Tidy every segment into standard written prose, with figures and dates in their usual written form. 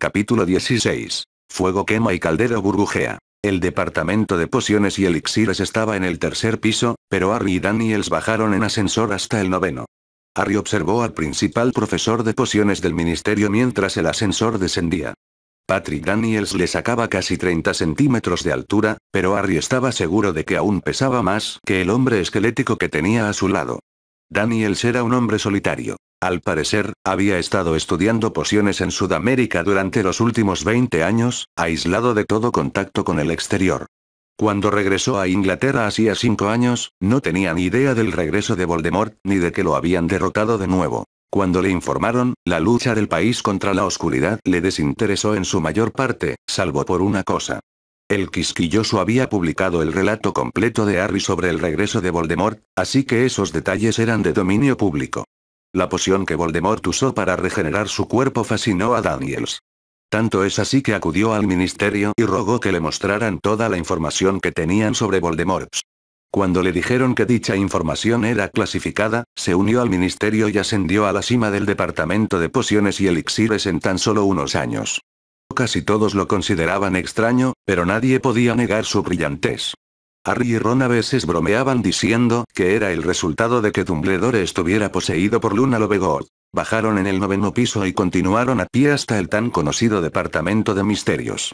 Capítulo 16. Fuego quema y caldero burbujea. El departamento de pociones y elixires estaba en el tercer piso, pero Harry y Daniels bajaron en ascensor hasta el noveno. Harry observó al principal profesor de pociones del ministerio mientras el ascensor descendía. Patrick Daniels le sacaba casi 30 centímetros de altura, pero Harry estaba seguro de que aún pesaba más que el hombre esquelético que tenía a su lado. Daniels era un hombre solitario. Al parecer, había estado estudiando pociones en Sudamérica durante los últimos 20 años, aislado de todo contacto con el exterior. Cuando regresó a Inglaterra hacía 5 años, no tenía ni idea del regreso de Voldemort, ni de que lo habían derrotado de nuevo. Cuando le informaron, la lucha del país contra la oscuridad le desinteresó en su mayor parte, salvo por una cosa. El Quisquilloso había publicado el relato completo de Harry sobre el regreso de Voldemort, así que esos detalles eran de dominio público. La poción que Voldemort usó para regenerar su cuerpo fascinó a Daniels. Tanto es así que acudió al ministerio y rogó que le mostraran toda la información que tenían sobre Voldemort. Cuando le dijeron que dicha información era clasificada, se unió al ministerio y ascendió a la cima del departamento de pociones y elixires en tan solo unos años. Casi todos lo consideraban extraño, pero nadie podía negar su brillantez. Harry y Ron a veces bromeaban diciendo que era el resultado de que Dumbledore estuviera poseído por Luna Lovegood. Bajaron en el noveno piso y continuaron a pie hasta el tan conocido departamento de misterios.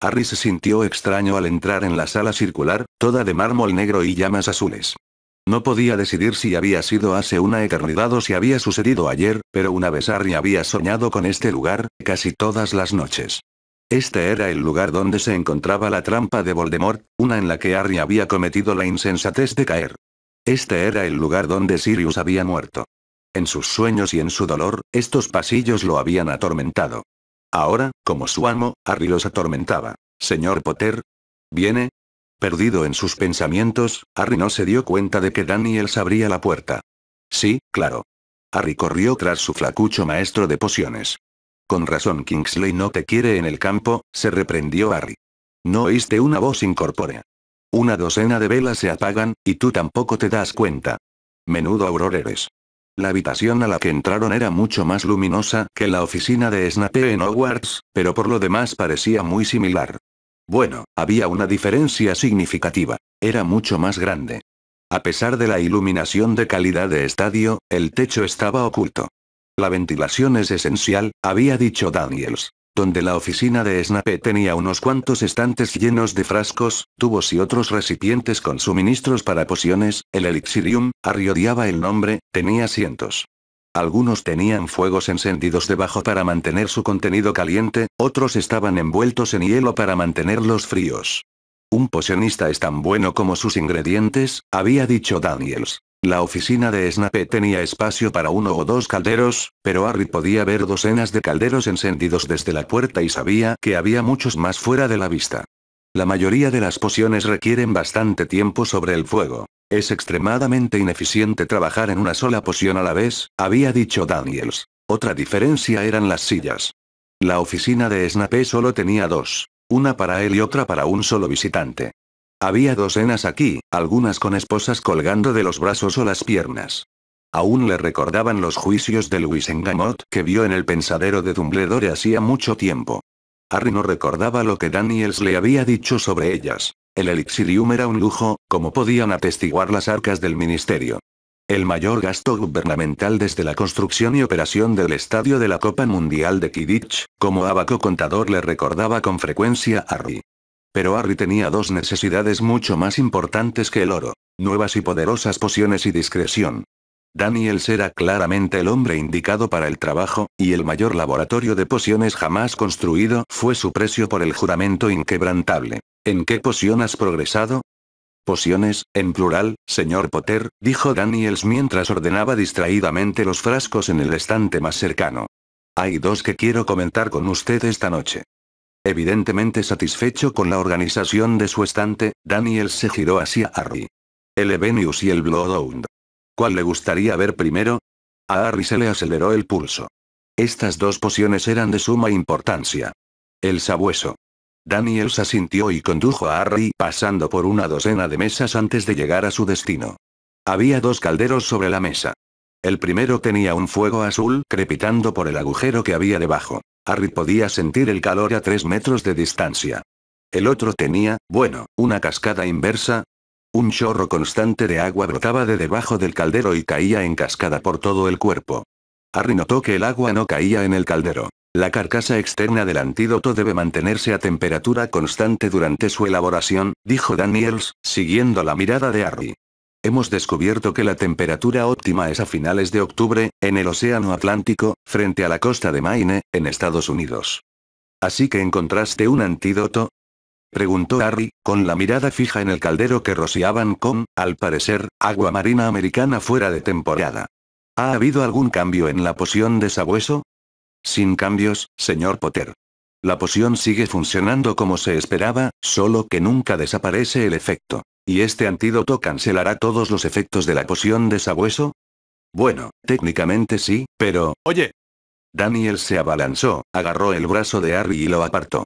Harry se sintió extraño al entrar en la sala circular, toda de mármol negro y llamas azules. No podía decidir si había sido hace una eternidad o si había sucedido ayer, pero una vez Harry había soñado con este lugar, casi todas las noches. Este era el lugar donde se encontraba la trampa de Voldemort, una en la que Harry había cometido la insensatez de caer. Este era el lugar donde Sirius había muerto. En sus sueños y en su dolor, estos pasillos lo habían atormentado. Ahora, como su amo, Harry los atormentaba. «Señor Potter. ¿Viene?» Perdido en sus pensamientos, Harry no se dio cuenta de que Daniels abría la puerta. Sí, claro. Harry corrió tras su flacucho maestro de pociones. Con razón Kingsley no te quiere en el campo, se reprendió Harry. ¿No oíste una voz incorpórea? Una docena de velas se apagan, y tú tampoco te das cuenta. Menudo auror eres. La habitación a la que entraron era mucho más luminosa que la oficina de Snape en Hogwarts, pero por lo demás parecía muy similar. Bueno, había una diferencia significativa. Era mucho más grande. A pesar de la iluminación de calidad de estadio, el techo estaba oculto. La ventilación es esencial, había dicho Daniels. Donde la oficina de Snape tenía unos cuantos estantes llenos de frascos, tubos y otros recipientes con suministros para pociones, el Elixirium, Harry odiaba el nombre, tenía cientos. Algunos tenían fuegos encendidos debajo para mantener su contenido caliente, otros estaban envueltos en hielo para mantenerlos fríos. Un pocionista es tan bueno como sus ingredientes, había dicho Daniels. La oficina de Snape tenía espacio para 1 o 2 calderos, pero Harry podía ver docenas de calderos encendidos desde la puerta y sabía que había muchos más fuera de la vista. La mayoría de las pociones requieren bastante tiempo sobre el fuego. Es extremadamente ineficiente trabajar en una sola poción a la vez, había dicho Daniels. Otra diferencia eran las sillas. La oficina de Snape solo tenía 2. Una para él y otra para un solo visitante. Había docenas aquí, algunas con esposas colgando de los brazos o las piernas. Aún le recordaban los juicios de Wisengamot que vio en el pensadero de Dumbledore hacía mucho tiempo. Harry no recordaba lo que Daniels le había dicho sobre ellas. El Elixirium era un lujo, como podían atestiguar las arcas del ministerio. El mayor gasto gubernamental desde la construcción y operación del estadio de la Copa Mundial de Quidditch, como abaco contador le recordaba con frecuencia a Harry. Pero Harry tenía 2 necesidades mucho más importantes que el oro: nuevas y poderosas pociones y discreción. Daniels era claramente el hombre indicado para el trabajo, y el mayor laboratorio de pociones jamás construido fue su precio por el juramento inquebrantable. ¿En qué poción has progresado? Pociones, en plural, señor Potter, dijo Daniels mientras ordenaba distraídamente los frascos en el estante más cercano. Hay 2 que quiero comentar con usted esta noche. Evidentemente satisfecho con la organización de su estante, Daniels se giró hacia Harry. El Evenius y el Bloodhound. ¿Cuál le gustaría ver primero? A Harry se le aceleró el pulso. Estas 2 pociones eran de suma importancia. El sabueso. Daniels asintió y condujo a Harry pasando por una docena de mesas antes de llegar a su destino. Había 2 calderos sobre la mesa. El primero tenía un fuego azul crepitando por el agujero que había debajo. Harry podía sentir el calor a 3 metros de distancia. El otro tenía, bueno, una cascada inversa. Un chorro constante de agua brotaba de debajo del caldero y caía en cascada por todo el cuerpo. Harry notó que el agua no caía en el caldero. La carcasa externa del antídoto debe mantenerse a temperatura constante durante su elaboración, dijo Daniels, siguiendo la mirada de Harry. Hemos descubierto que la temperatura óptima es a finales de octubre, en el Océano Atlántico, frente a la costa de Maine, en Estados Unidos. ¿Así que encontraste un antídoto? Preguntó Harry, con la mirada fija en el caldero que rociaban con, al parecer, agua marina americana fuera de temporada. ¿Ha habido algún cambio en la poción de sabueso? Sin cambios, señor Potter. La poción sigue funcionando como se esperaba, solo que nunca desaparece el efecto. ¿Y este antídoto cancelará todos los efectos de la poción de sabueso? Bueno, técnicamente sí, pero... ¡Oye! Daniel se abalanzó, agarró el brazo de Harry y lo apartó.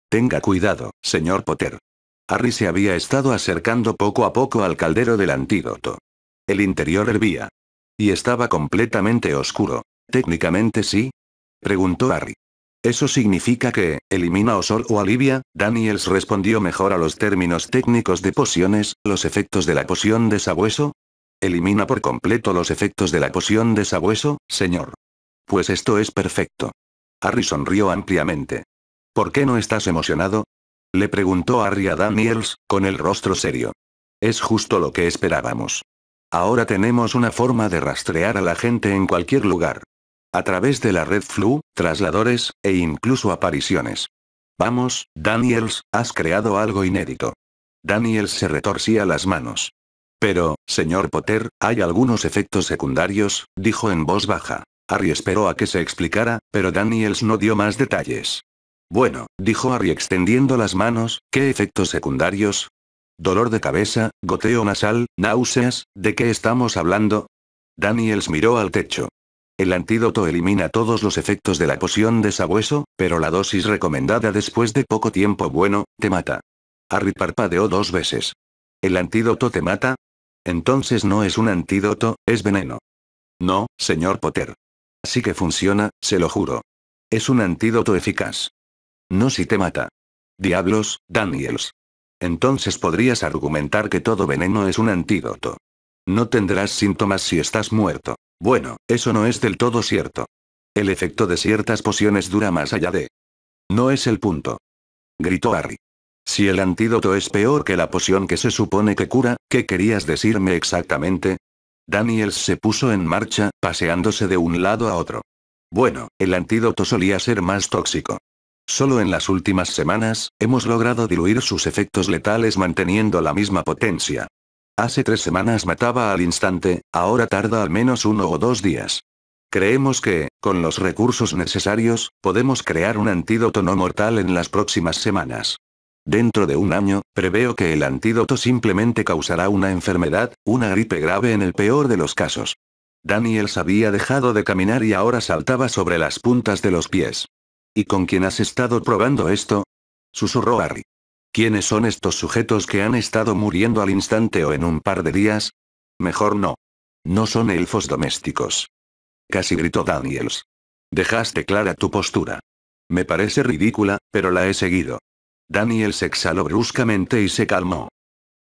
Tenga cuidado, señor Potter. Harry se había estado acercando poco a poco al caldero del antídoto. El interior hervía. Y estaba completamente oscuro. ¿Técnicamente sí? Preguntó Harry. ¿Eso significa que, elimina o solo alivia? Daniels respondió mejor a los términos técnicos de pociones, los efectos de la poción de sabueso. ¿Elimina por completo los efectos de la poción de sabueso, señor? Pues esto es perfecto. Harry sonrió ampliamente. ¿Por qué no estás emocionado? Le preguntó Harry a Daniels, con el rostro serio. Es justo lo que esperábamos. Ahora tenemos una forma de rastrear a la gente en cualquier lugar. A través de la red Flu, trasladores, e incluso apariciones. Vamos, Daniels, has creado algo inédito. Daniels se retorcía las manos. Pero, señor Potter, hay algunos efectos secundarios, dijo en voz baja. Harry esperó a que se explicara, pero Daniels no dio más detalles. Bueno, dijo Harry extendiendo las manos, ¿qué efectos secundarios? Dolor de cabeza, goteo nasal, náuseas, ¿de qué estamos hablando? Daniels miró al techo. El antídoto elimina todos los efectos de la poción de sabueso, pero la dosis recomendada después de poco tiempo bueno, te mata. Harry parpadeó 2 veces. ¿El antídoto te mata? Entonces no es un antídoto, es veneno. No, señor Potter. Así que funciona, se lo juro. Es un antídoto eficaz. No si te mata. Diablos, Daniels. Entonces podrías argumentar que todo veneno es un antídoto. No tendrás síntomas si estás muerto. Bueno, eso no es del todo cierto. El efecto de ciertas pociones dura más allá de... No es el punto. Gritó Harry. Si el antídoto es peor que la poción que se supone que cura, ¿qué querías decirme exactamente? Daniels se puso en marcha, paseándose de un lado a otro. Bueno, el antídoto solía ser más tóxico. Solo en las últimas semanas, hemos logrado diluir sus efectos letales manteniendo la misma potencia. Hace 3 semanas mataba al instante, ahora tarda al menos 1 o 2 días. Creemos que, con los recursos necesarios, podemos crear un antídoto no mortal en las próximas semanas. Dentro de 1 año, preveo que el antídoto simplemente causará una enfermedad, una gripe grave en el peor de los casos. Daniels había dejado de caminar y ahora saltaba sobre las puntas de los pies. ¿Y con quién has estado probando esto? Susurró Harry. ¿Quiénes son estos sujetos que han estado muriendo al instante o en un par de días? Mejor no. No son elfos domésticos. Casi gritó Daniels. Dejaste clara tu postura. Me parece ridícula, pero la he seguido. Daniels exhaló bruscamente y se calmó.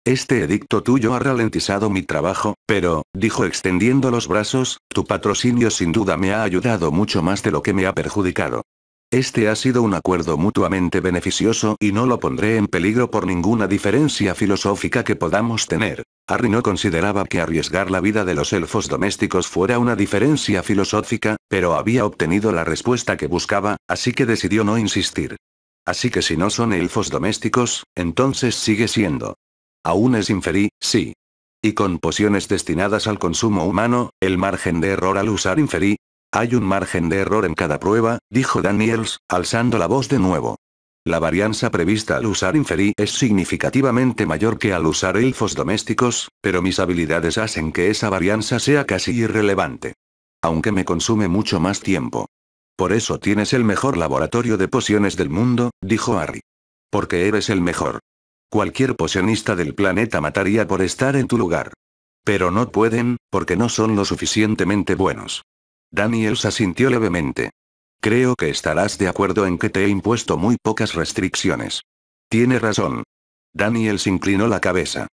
Este edicto tuyo ha ralentizado mi trabajo, pero, dijo extendiendo los brazos, tu patrocinio sin duda me ha ayudado mucho más de lo que me ha perjudicado. Este ha sido un acuerdo mutuamente beneficioso y no lo pondré en peligro por ninguna diferencia filosófica que podamos tener. Harry no consideraba que arriesgar la vida de los elfos domésticos fuera una diferencia filosófica, pero había obtenido la respuesta que buscaba, así que decidió no insistir. Así que si no son elfos domésticos, entonces sigue siendo. Aún es inferi, sí. Y con pociones destinadas al consumo humano, el margen de error al usar inferi. Hay un margen de error en cada prueba, dijo Daniels, alzando la voz de nuevo. La varianza prevista al usar inferi es significativamente mayor que al usar elfos domésticos, pero mis habilidades hacen que esa varianza sea casi irrelevante. Aunque me consume mucho más tiempo. Por eso tienes el mejor laboratorio de pociones del mundo, dijo Harry. Porque eres el mejor. Cualquier pocionista del planeta mataría por estar en tu lugar. Pero no pueden, porque no son lo suficientemente buenos. Daniels asintió levemente. Creo que estarás de acuerdo en que te he impuesto muy pocas restricciones. Tiene razón. Daniels inclinó la cabeza.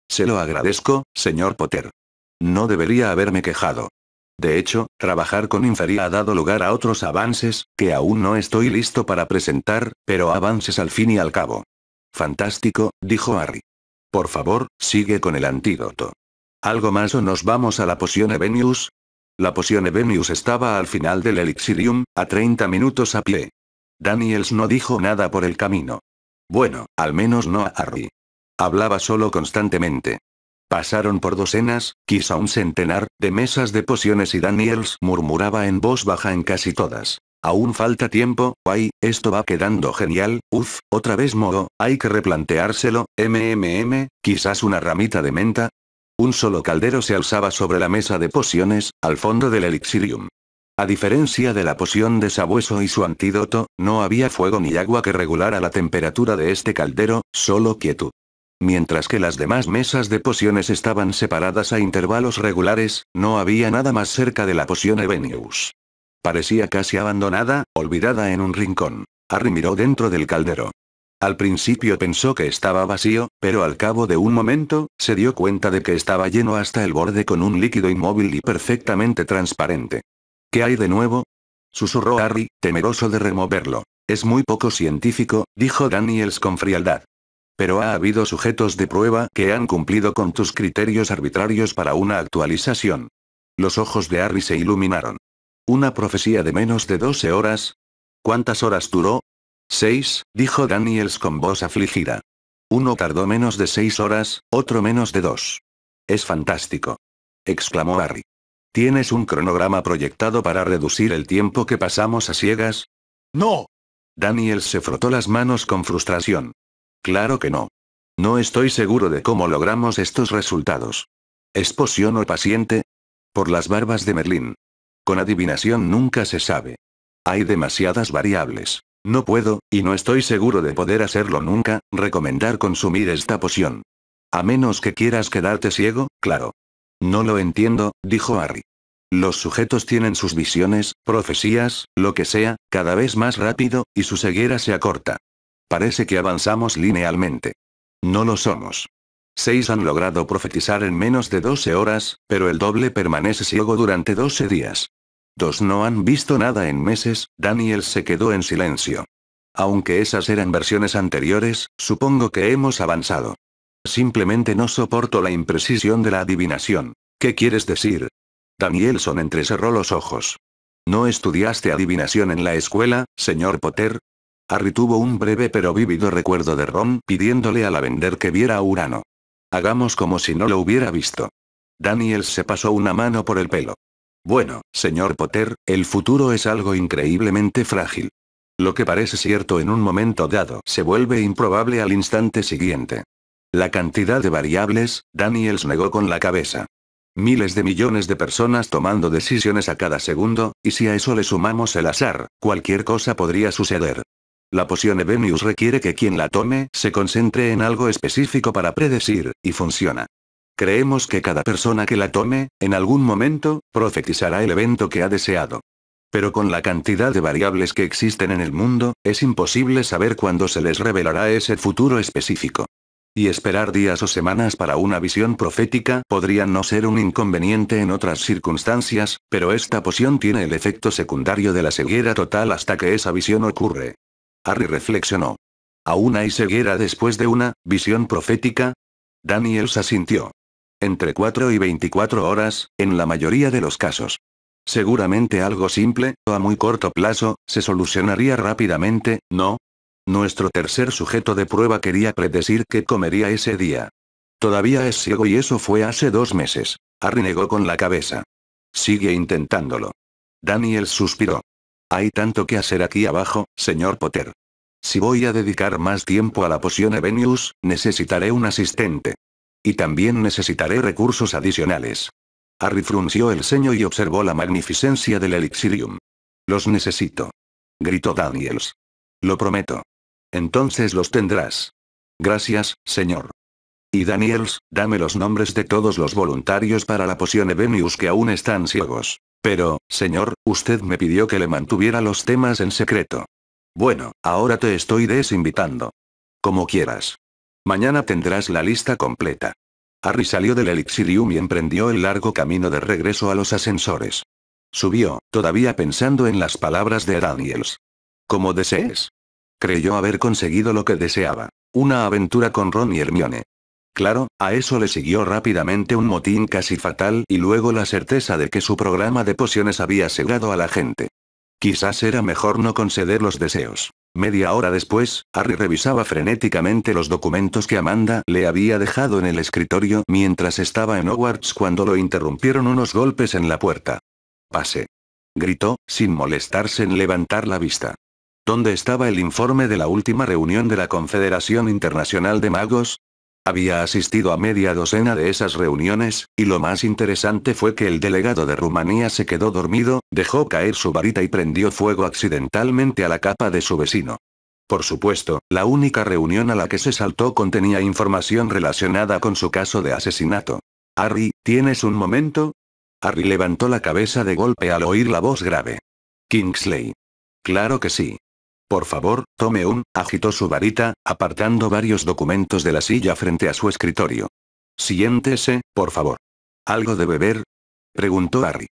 Se lo agradezco, señor Potter. No debería haberme quejado. De hecho, trabajar con Inferia ha dado lugar a otros avances, que aún no estoy listo para presentar, pero avances al fin y al cabo. Fantástico, dijo Harry. Por favor, sigue con el antídoto. ¿Algo más o nos vamos a la poción Evenius? La poción Evenius estaba al final del Elixirium, a 30 minutos a pie. Daniels no dijo nada por el camino. Bueno, al menos no a Harry. Hablaba solo constantemente. Pasaron por docenas, quizá un centenar, de mesas de pociones y Daniels murmuraba en voz baja en casi todas. Aún falta tiempo, ay, esto va quedando genial, otra vez moho, hay que replanteárselo, quizás una ramita de menta. Un solo caldero se alzaba sobre la mesa de pociones, al fondo del Elixirium. A diferencia de la poción de sabueso y su antídoto, no había fuego ni agua que regulara la temperatura de este caldero, solo quietud. Mientras que las demás mesas de pociones estaban separadas a intervalos regulares, no había nada más cerca de la poción Evenius. Parecía casi abandonada, olvidada en un rincón. Harry miró dentro del caldero. Al principio pensó que estaba vacío, pero al cabo de un momento, se dio cuenta de que estaba lleno hasta el borde con un líquido inmóvil y perfectamente transparente. ¿Qué hay de nuevo? Susurró Harry, temeroso de removerlo. Es muy poco científico, dijo Daniels con frialdad. Pero ha habido sujetos de prueba que han cumplido con tus criterios arbitrarios para una actualización. Los ojos de Harry se iluminaron. ¿Una profecía de menos de 12 horas? ¿Cuántas horas duró? 6, dijo Daniels con voz afligida. Uno tardó menos de 6 horas, otro menos de 2. Es fantástico. Exclamó Harry. ¿Tienes un cronograma proyectado para reducir el tiempo que pasamos a ciegas? No. Daniels se frotó las manos con frustración. Claro que no. No estoy seguro de cómo logramos estos resultados. ¿Es poción o paciente? Por las barbas de Merlín. Con adivinación nunca se sabe. Hay demasiadas variables. No puedo, y no estoy seguro de poder hacerlo nunca, recomendar consumir esta poción. A menos que quieras quedarte ciego, claro. No lo entiendo, dijo Harry. Los sujetos tienen sus visiones, profecías, lo que sea, cada vez más rápido, y su ceguera se acorta. Parece que avanzamos linealmente. No lo somos. 6 han logrado profetizar en menos de 12 horas, pero el doble permanece ciego durante 12 días. 2 no han visto nada en meses, Daniels se quedó en silencio. Aunque esas eran versiones anteriores, supongo que hemos avanzado. Simplemente no soporto la imprecisión de la adivinación. ¿Qué quieres decir? Danielson entrecerró los ojos. ¿No estudiaste adivinación en la escuela, señor Potter? Harry tuvo un breve pero vívido recuerdo de Ron pidiéndole a la vender que viera a Urano. Hagamos como si no lo hubiera visto. Daniels se pasó una mano por el pelo. Bueno, señor Potter, el futuro es algo increíblemente frágil. Lo que parece cierto en un momento dado se vuelve improbable al instante siguiente. La cantidad de variables, Daniels negó con la cabeza. Miles de millones de personas tomando decisiones a cada segundo, y si a eso le sumamos el azar, cualquier cosa podría suceder. La poción Evenius requiere que quien la tome se concentre en algo específico para predecir, y funciona. Creemos que cada persona que la tome, en algún momento, profetizará el evento que ha deseado. Pero con la cantidad de variables que existen en el mundo, es imposible saber cuándo se les revelará ese futuro específico. Y esperar días o semanas para una visión profética podría no ser un inconveniente en otras circunstancias, pero esta poción tiene el efecto secundario de la ceguera total hasta que esa visión ocurre. Harry reflexionó. ¿Aún hay ceguera después de una visión profética? Daniels asintió. Entre 4 y 24 horas, en la mayoría de los casos. Seguramente algo simple, o a muy corto plazo, se solucionaría rápidamente, ¿no? Nuestro tercer sujeto de prueba quería predecir qué comería ese día. Todavía es ciego y eso fue hace 2 meses. Harry negó con la cabeza. Sigue intentándolo. Daniels suspiró. Hay tanto que hacer aquí abajo, señor Potter. Si voy a dedicar más tiempo a la poción Evenius, necesitaré un asistente. Y también necesitaré recursos adicionales. Harry frunció el ceño y observó la magnificencia del Elixirium. Los necesito. Gritó Daniels. Lo prometo. Entonces los tendrás. Gracias, señor. Y Daniels, dame los nombres de todos los voluntarios para la poción Evenius que aún están ciegos. Pero, señor, usted me pidió que le mantuviera los temas en secreto. Bueno, ahora te estoy desinvitando. Como quieras. Mañana tendrás la lista completa. Harry salió del Elixirium y emprendió el largo camino de regreso a los ascensores. Subió, todavía pensando en las palabras de Daniels. Como desees. Creyó haber conseguido lo que deseaba. Una aventura con Ron y Hermione. Claro, a eso le siguió rápidamente un motín casi fatal y luego la certeza de que su programa de pociones había cegado a la gente. Quizás era mejor no conceder los deseos. Media hora después, Harry revisaba frenéticamente los documentos que Amanda le había dejado en el escritorio mientras estaba en Hogwarts cuando lo interrumpieron unos golpes en la puerta. «Pase», gritó, sin molestarse en levantar la vista. ¿Dónde estaba el informe de la última reunión de la Confederación Internacional de Magos? Había asistido a media docena de esas reuniones, y lo más interesante fue que el delegado de Rumanía se quedó dormido, dejó caer su varita y prendió fuego accidentalmente a la capa de su vecino. Por supuesto, la única reunión a la que se saltó contenía información relacionada con su caso de asesinato. «Harry, ¿tienes un momento?» Harry levantó la cabeza de golpe al oír la voz grave. «Kingsley». «Claro que sí. Por favor, tome agitó su varita, apartando varios documentos de la silla frente a su escritorio. Siéntese, por favor. ¿Algo de beber?», preguntó Harry.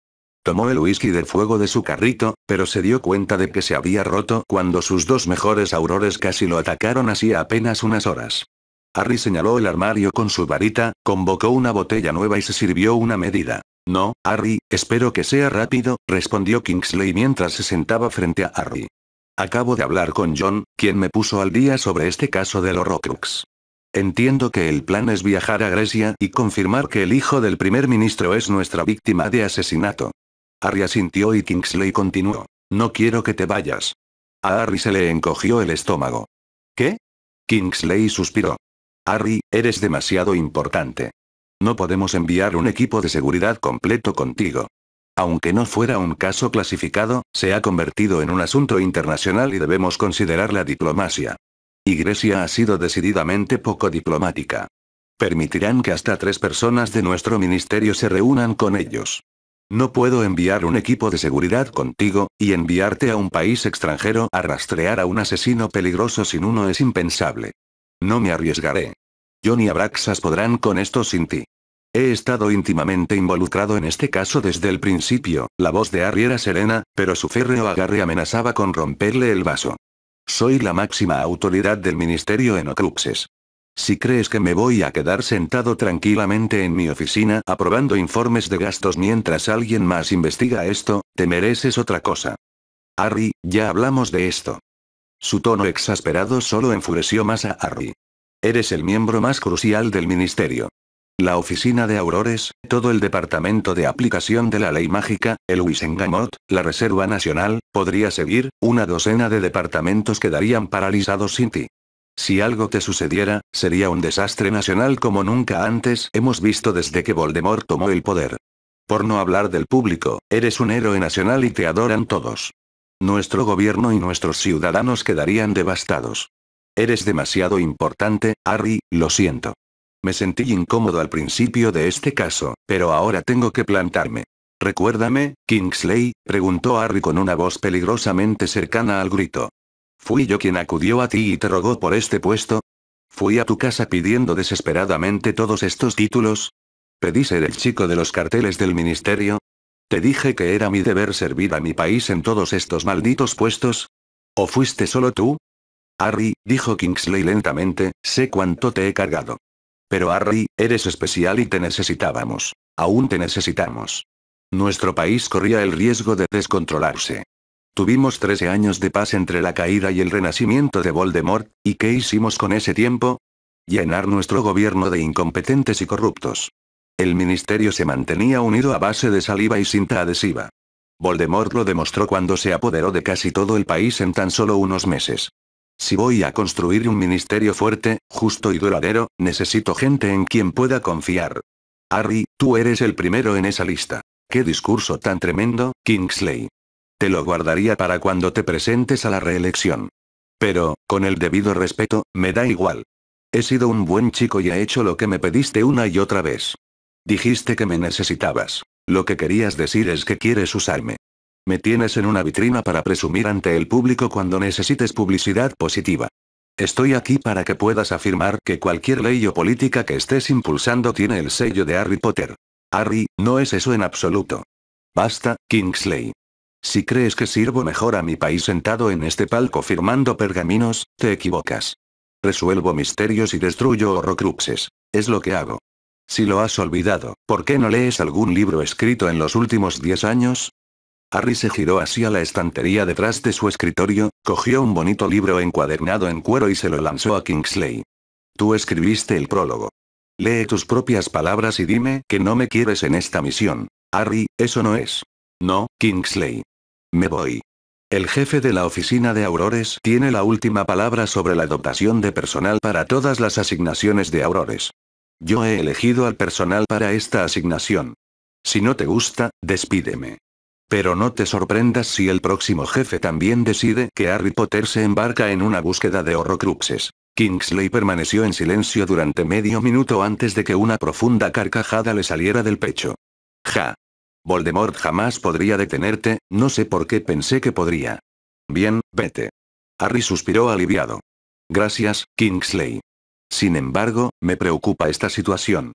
Tomó el whisky de fuego de su carrito, pero se dio cuenta de que se había roto cuando sus dos mejores aurores casi lo atacaron hacía apenas unas horas. Harry señaló el armario con su varita, convocó una botella nueva y se sirvió una medida. «No, Harry, espero que sea rápido», respondió Kingsley mientras se sentaba frente a Harry. «Acabo de hablar con John, quien me puso al día sobre este caso del Horrocrux. Entiendo que el plan es viajar a Grecia y confirmar que el hijo del primer ministro es nuestra víctima de asesinato». Harry asintió y Kingsley continuó. «No quiero que te vayas». A Harry se le encogió el estómago. «¿Qué?». Kingsley suspiró. «Harry, eres demasiado importante. No podemos enviar un equipo de seguridad completo contigo. Aunque no fuera un caso clasificado, se ha convertido en un asunto internacional y debemos considerar la diplomacia. Y Grecia ha sido decididamente poco diplomática. Permitirán que hasta 3 personas de nuestro ministerio se reúnan con ellos. No puedo enviar un equipo de seguridad contigo, y enviarte a un país extranjero a rastrear a un asesino peligroso sin uno es impensable. No me arriesgaré. John y Abraxas podrán con esto sin ti. He estado íntimamente involucrado en este caso desde el principio». La voz de Harry era serena, pero su férreo agarre amenazaba con romperle el vaso. «Soy la máxima autoridad del ministerio en Horcruxes. Si crees que me voy a quedar sentado tranquilamente en mi oficina aprobando informes de gastos mientras alguien más investiga esto, te mereces otra cosa». «Harry, ya hablamos de esto». Su tono exasperado solo enfureció más a Harry. «Eres el miembro más crucial del ministerio. La oficina de Aurores, todo el departamento de aplicación de la ley mágica, el Wisengamot, la Reserva Nacional, podría seguir, una docena de departamentos quedarían paralizados sin ti. Si algo te sucediera, sería un desastre nacional como nunca antes hemos visto desde que Voldemort tomó el poder. Por no hablar del público, eres un héroe nacional y te adoran todos. Nuestro gobierno y nuestros ciudadanos quedarían devastados. Eres demasiado importante, Harry, lo siento. Me sentí incómodo al principio de este caso, pero ahora tengo que plantarme. «Recuérdame, Kingsley», preguntó Harry con una voz peligrosamente cercana al grito. «¿Fui yo quien acudió a ti y te rogó por este puesto? ¿Fui a tu casa pidiendo desesperadamente todos estos títulos? ¿Pedí ser el chico de los carteles del ministerio? ¿Te dije que era mi deber servir a mi país en todos estos malditos puestos? ¿O fuiste solo tú?» «Harry», dijo Kingsley lentamente, «sé cuánto te he cargado. Pero Harry, eres especial y te necesitábamos. Aún te necesitamos. Nuestro país corría el riesgo de descontrolarse. Tuvimos 13 años de paz entre la caída y el renacimiento de Voldemort, ¿y qué hicimos con ese tiempo? Llenar nuestro gobierno de incompetentes y corruptos. El ministerio se mantenía unido a base de saliva y cinta adhesiva. Voldemort lo demostró cuando se apoderó de casi todo el país en tan solo unos meses. Si voy a construir un ministerio fuerte, justo y duradero, necesito gente en quien pueda confiar. Harry, tú eres el primero en esa lista. ¡Qué discurso tan tremendo, Kingsley! Te lo guardaría para cuando te presentes a la reelección. Pero, con el debido respeto, me da igual. He sido un buen chico y he hecho lo que me pediste una y otra vez. Dijiste que me necesitabas. Lo que querías decir es que quieres usarme. Me tienes en una vitrina para presumir ante el público cuando necesites publicidad positiva. Estoy aquí para que puedas afirmar que cualquier ley o política que estés impulsando tiene el sello de Harry Potter. Harry, no es eso en absoluto. Basta, Kingsley. Si crees que sirvo mejor a mi país sentado en este palco firmando pergaminos, te equivocas. Resuelvo misterios y destruyo horrocruxes. Es lo que hago. Si lo has olvidado, ¿por qué no lees algún libro escrito en los últimos 10 años? Harry se giró hacia la estantería detrás de su escritorio, cogió un bonito libro encuadernado en cuero y se lo lanzó a Kingsley. Tú escribiste el prólogo. Lee tus propias palabras y dime que no me quieres en esta misión. Harry, eso no es. No, Kingsley. Me voy. El jefe de la oficina de Aurores tiene la última palabra sobre la dotación de personal para todas las asignaciones de Aurores. Yo he elegido al personal para esta asignación. Si no te gusta, despídeme. Pero no te sorprendas si el próximo jefe también decide que Harry Potter se embarca en una búsqueda de horrocruxes. Kingsley permaneció en silencio durante medio minuto antes de que una profunda carcajada le saliera del pecho. Ja. Voldemort jamás podría detenerte, no sé por qué pensé que podría. Bien, vete. Harry suspiró aliviado. Gracias, Kingsley. Sin embargo, me preocupa esta situación.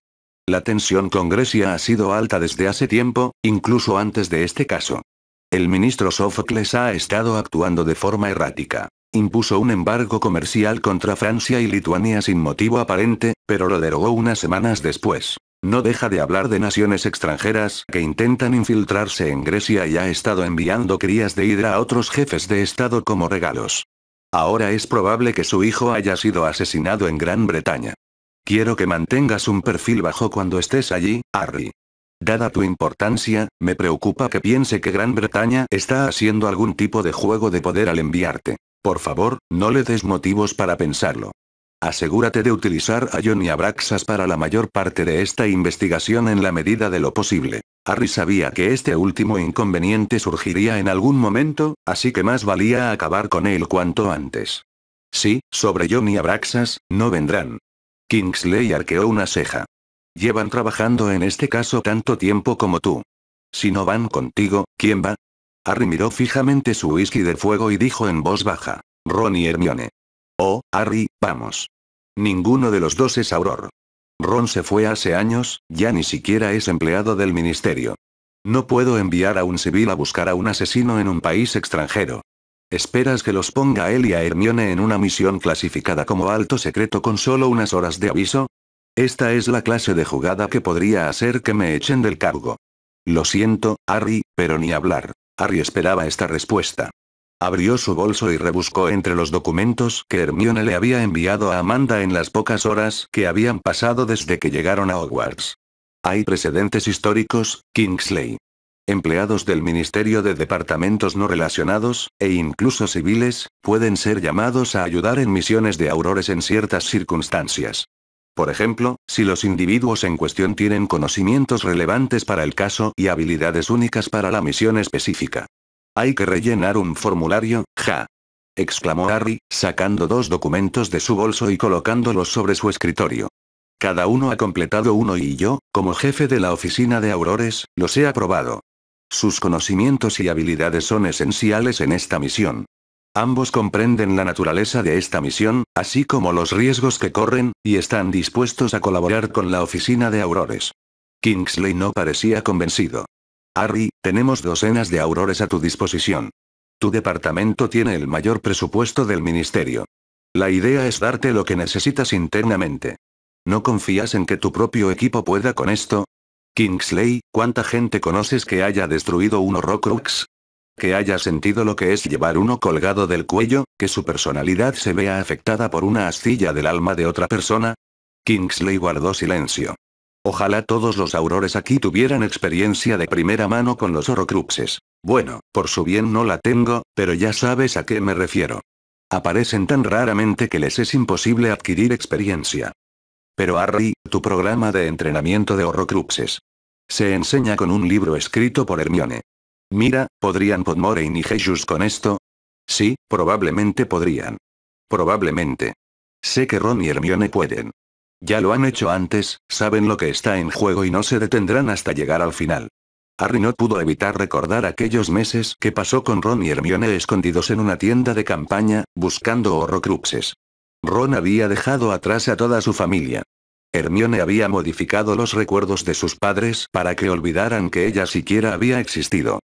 La tensión con Grecia ha sido alta desde hace tiempo, incluso antes de este caso. El ministro Sófocles ha estado actuando de forma errática. Impuso un embargo comercial contra Francia y Lituania sin motivo aparente, pero lo derogó unas semanas después. No deja de hablar de naciones extranjeras que intentan infiltrarse en Grecia y ha estado enviando crías de hidra a otros jefes de estado como regalos. Ahora es probable que su hijo haya sido asesinado en Gran Bretaña. Quiero que mantengas un perfil bajo cuando estés allí, Harry. Dada tu importancia, me preocupa que piense que Gran Bretaña está haciendo algún tipo de juego de poder al enviarte. Por favor, no le des motivos para pensarlo. Asegúrate de utilizar a Jon y Abraxas para la mayor parte de esta investigación en la medida de lo posible. Harry sabía que este último inconveniente surgiría en algún momento, así que más valía acabar con él cuanto antes. Sí, sobre Jon y Abraxas, no vendrán. Kingsley arqueó una ceja. Llevan trabajando en este caso tanto tiempo como tú. Si no van contigo, ¿quién va? Harry miró fijamente su whisky de fuego y dijo en voz baja. Ron y Hermione. Oh, Harry, vamos. Ninguno de los dos es Auror. Ron se fue hace años, ya ni siquiera es empleado del ministerio. No puedo enviar a un civil a buscar a un asesino en un país extranjero. ¿Esperas que los ponga a él y a Hermione en una misión clasificada como alto secreto con solo unas horas de aviso? Esta es la clase de jugada que podría hacer que me echen del cargo. Lo siento, Harry, pero ni hablar. Harry esperaba esta respuesta. Abrió su bolso y rebuscó entre los documentos que Hermione le había enviado a Amanda en las pocas horas que habían pasado desde que llegaron a Hogwarts. Hay precedentes históricos, Kingsley. Empleados del Ministerio de Departamentos no relacionados, e incluso civiles, pueden ser llamados a ayudar en misiones de Aurores en ciertas circunstancias. Por ejemplo, si los individuos en cuestión tienen conocimientos relevantes para el caso y habilidades únicas para la misión específica. Hay que rellenar un formulario, ja. Exclamó Harry, sacando 2 documentos de su bolso y colocándolos sobre su escritorio. Cada uno ha completado uno y yo, como jefe de la oficina de Aurores, los he aprobado. Sus conocimientos y habilidades son esenciales en esta misión. Ambos comprenden la naturaleza de esta misión, así como los riesgos que corren, y están dispuestos a colaborar con la oficina de Aurores. Kingsley no parecía convencido. Harry, tenemos docenas de Aurores a tu disposición. Tu departamento tiene el mayor presupuesto del ministerio. La idea es darte lo que necesitas internamente. ¿No confías en que tu propio equipo pueda con esto? Kingsley, ¿cuánta gente conoces que haya destruido un Horrocrux? Que haya sentido lo que es llevar uno colgado del cuello, que su personalidad se vea afectada por una astilla del alma de otra persona? Kingsley guardó silencio. Ojalá todos los Aurores aquí tuvieran experiencia de primera mano con los Horrocruxes. Bueno, por su bien no la tengo, pero ya sabes a qué me refiero. Aparecen tan raramente que les es imposible adquirir experiencia. Pero Harry, tu programa de entrenamiento de Horrocruxes. Se enseña con un libro escrito por Hermione. Mira, ¿podrían Podmoreen y Jesus con esto? Sí, probablemente podrían. Probablemente. Sé que Ron y Hermione pueden. Ya lo han hecho antes, saben lo que está en juego y no se detendrán hasta llegar al final. Harry no pudo evitar recordar aquellos meses que pasó con Ron y Hermione escondidos en una tienda de campaña, buscando horrocruxes. Ron había dejado atrás a toda su familia. Hermione había modificado los recuerdos de sus padres para que olvidaran que ella siquiera había existido.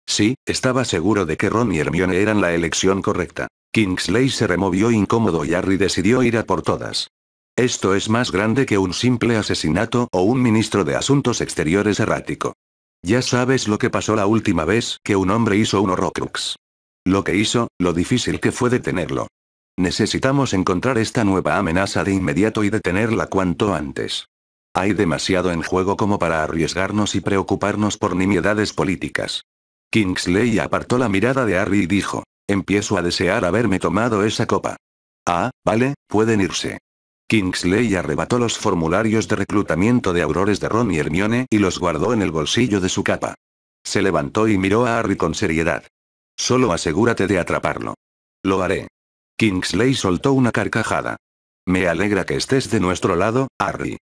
Sí, estaba seguro de que Ron y Hermione eran la elección correcta. Kingsley se removió incómodo y Harry decidió ir a por todas. Esto es más grande que un simple asesinato o un ministro de Asuntos Exteriores errático. Ya sabes lo que pasó la última vez que un hombre hizo un horrocrux. Lo que hizo, lo difícil que fue detenerlo. Necesitamos encontrar esta nueva amenaza de inmediato y detenerla cuanto antes. Hay demasiado en juego como para arriesgarnos y preocuparnos por nimiedades políticas. Kingsley apartó la mirada de Harry y dijo, empiezo a desear haberme tomado esa copa. Ah, vale, pueden irse. Kingsley arrebató los formularios de reclutamiento de aurores de Ron y Hermione y los guardó en el bolsillo de su capa. Se levantó y miró a Harry con seriedad. Solo asegúrate de atraparlo. Lo haré. Kingsley soltó una carcajada. Me alegra que estés de nuestro lado, Harry.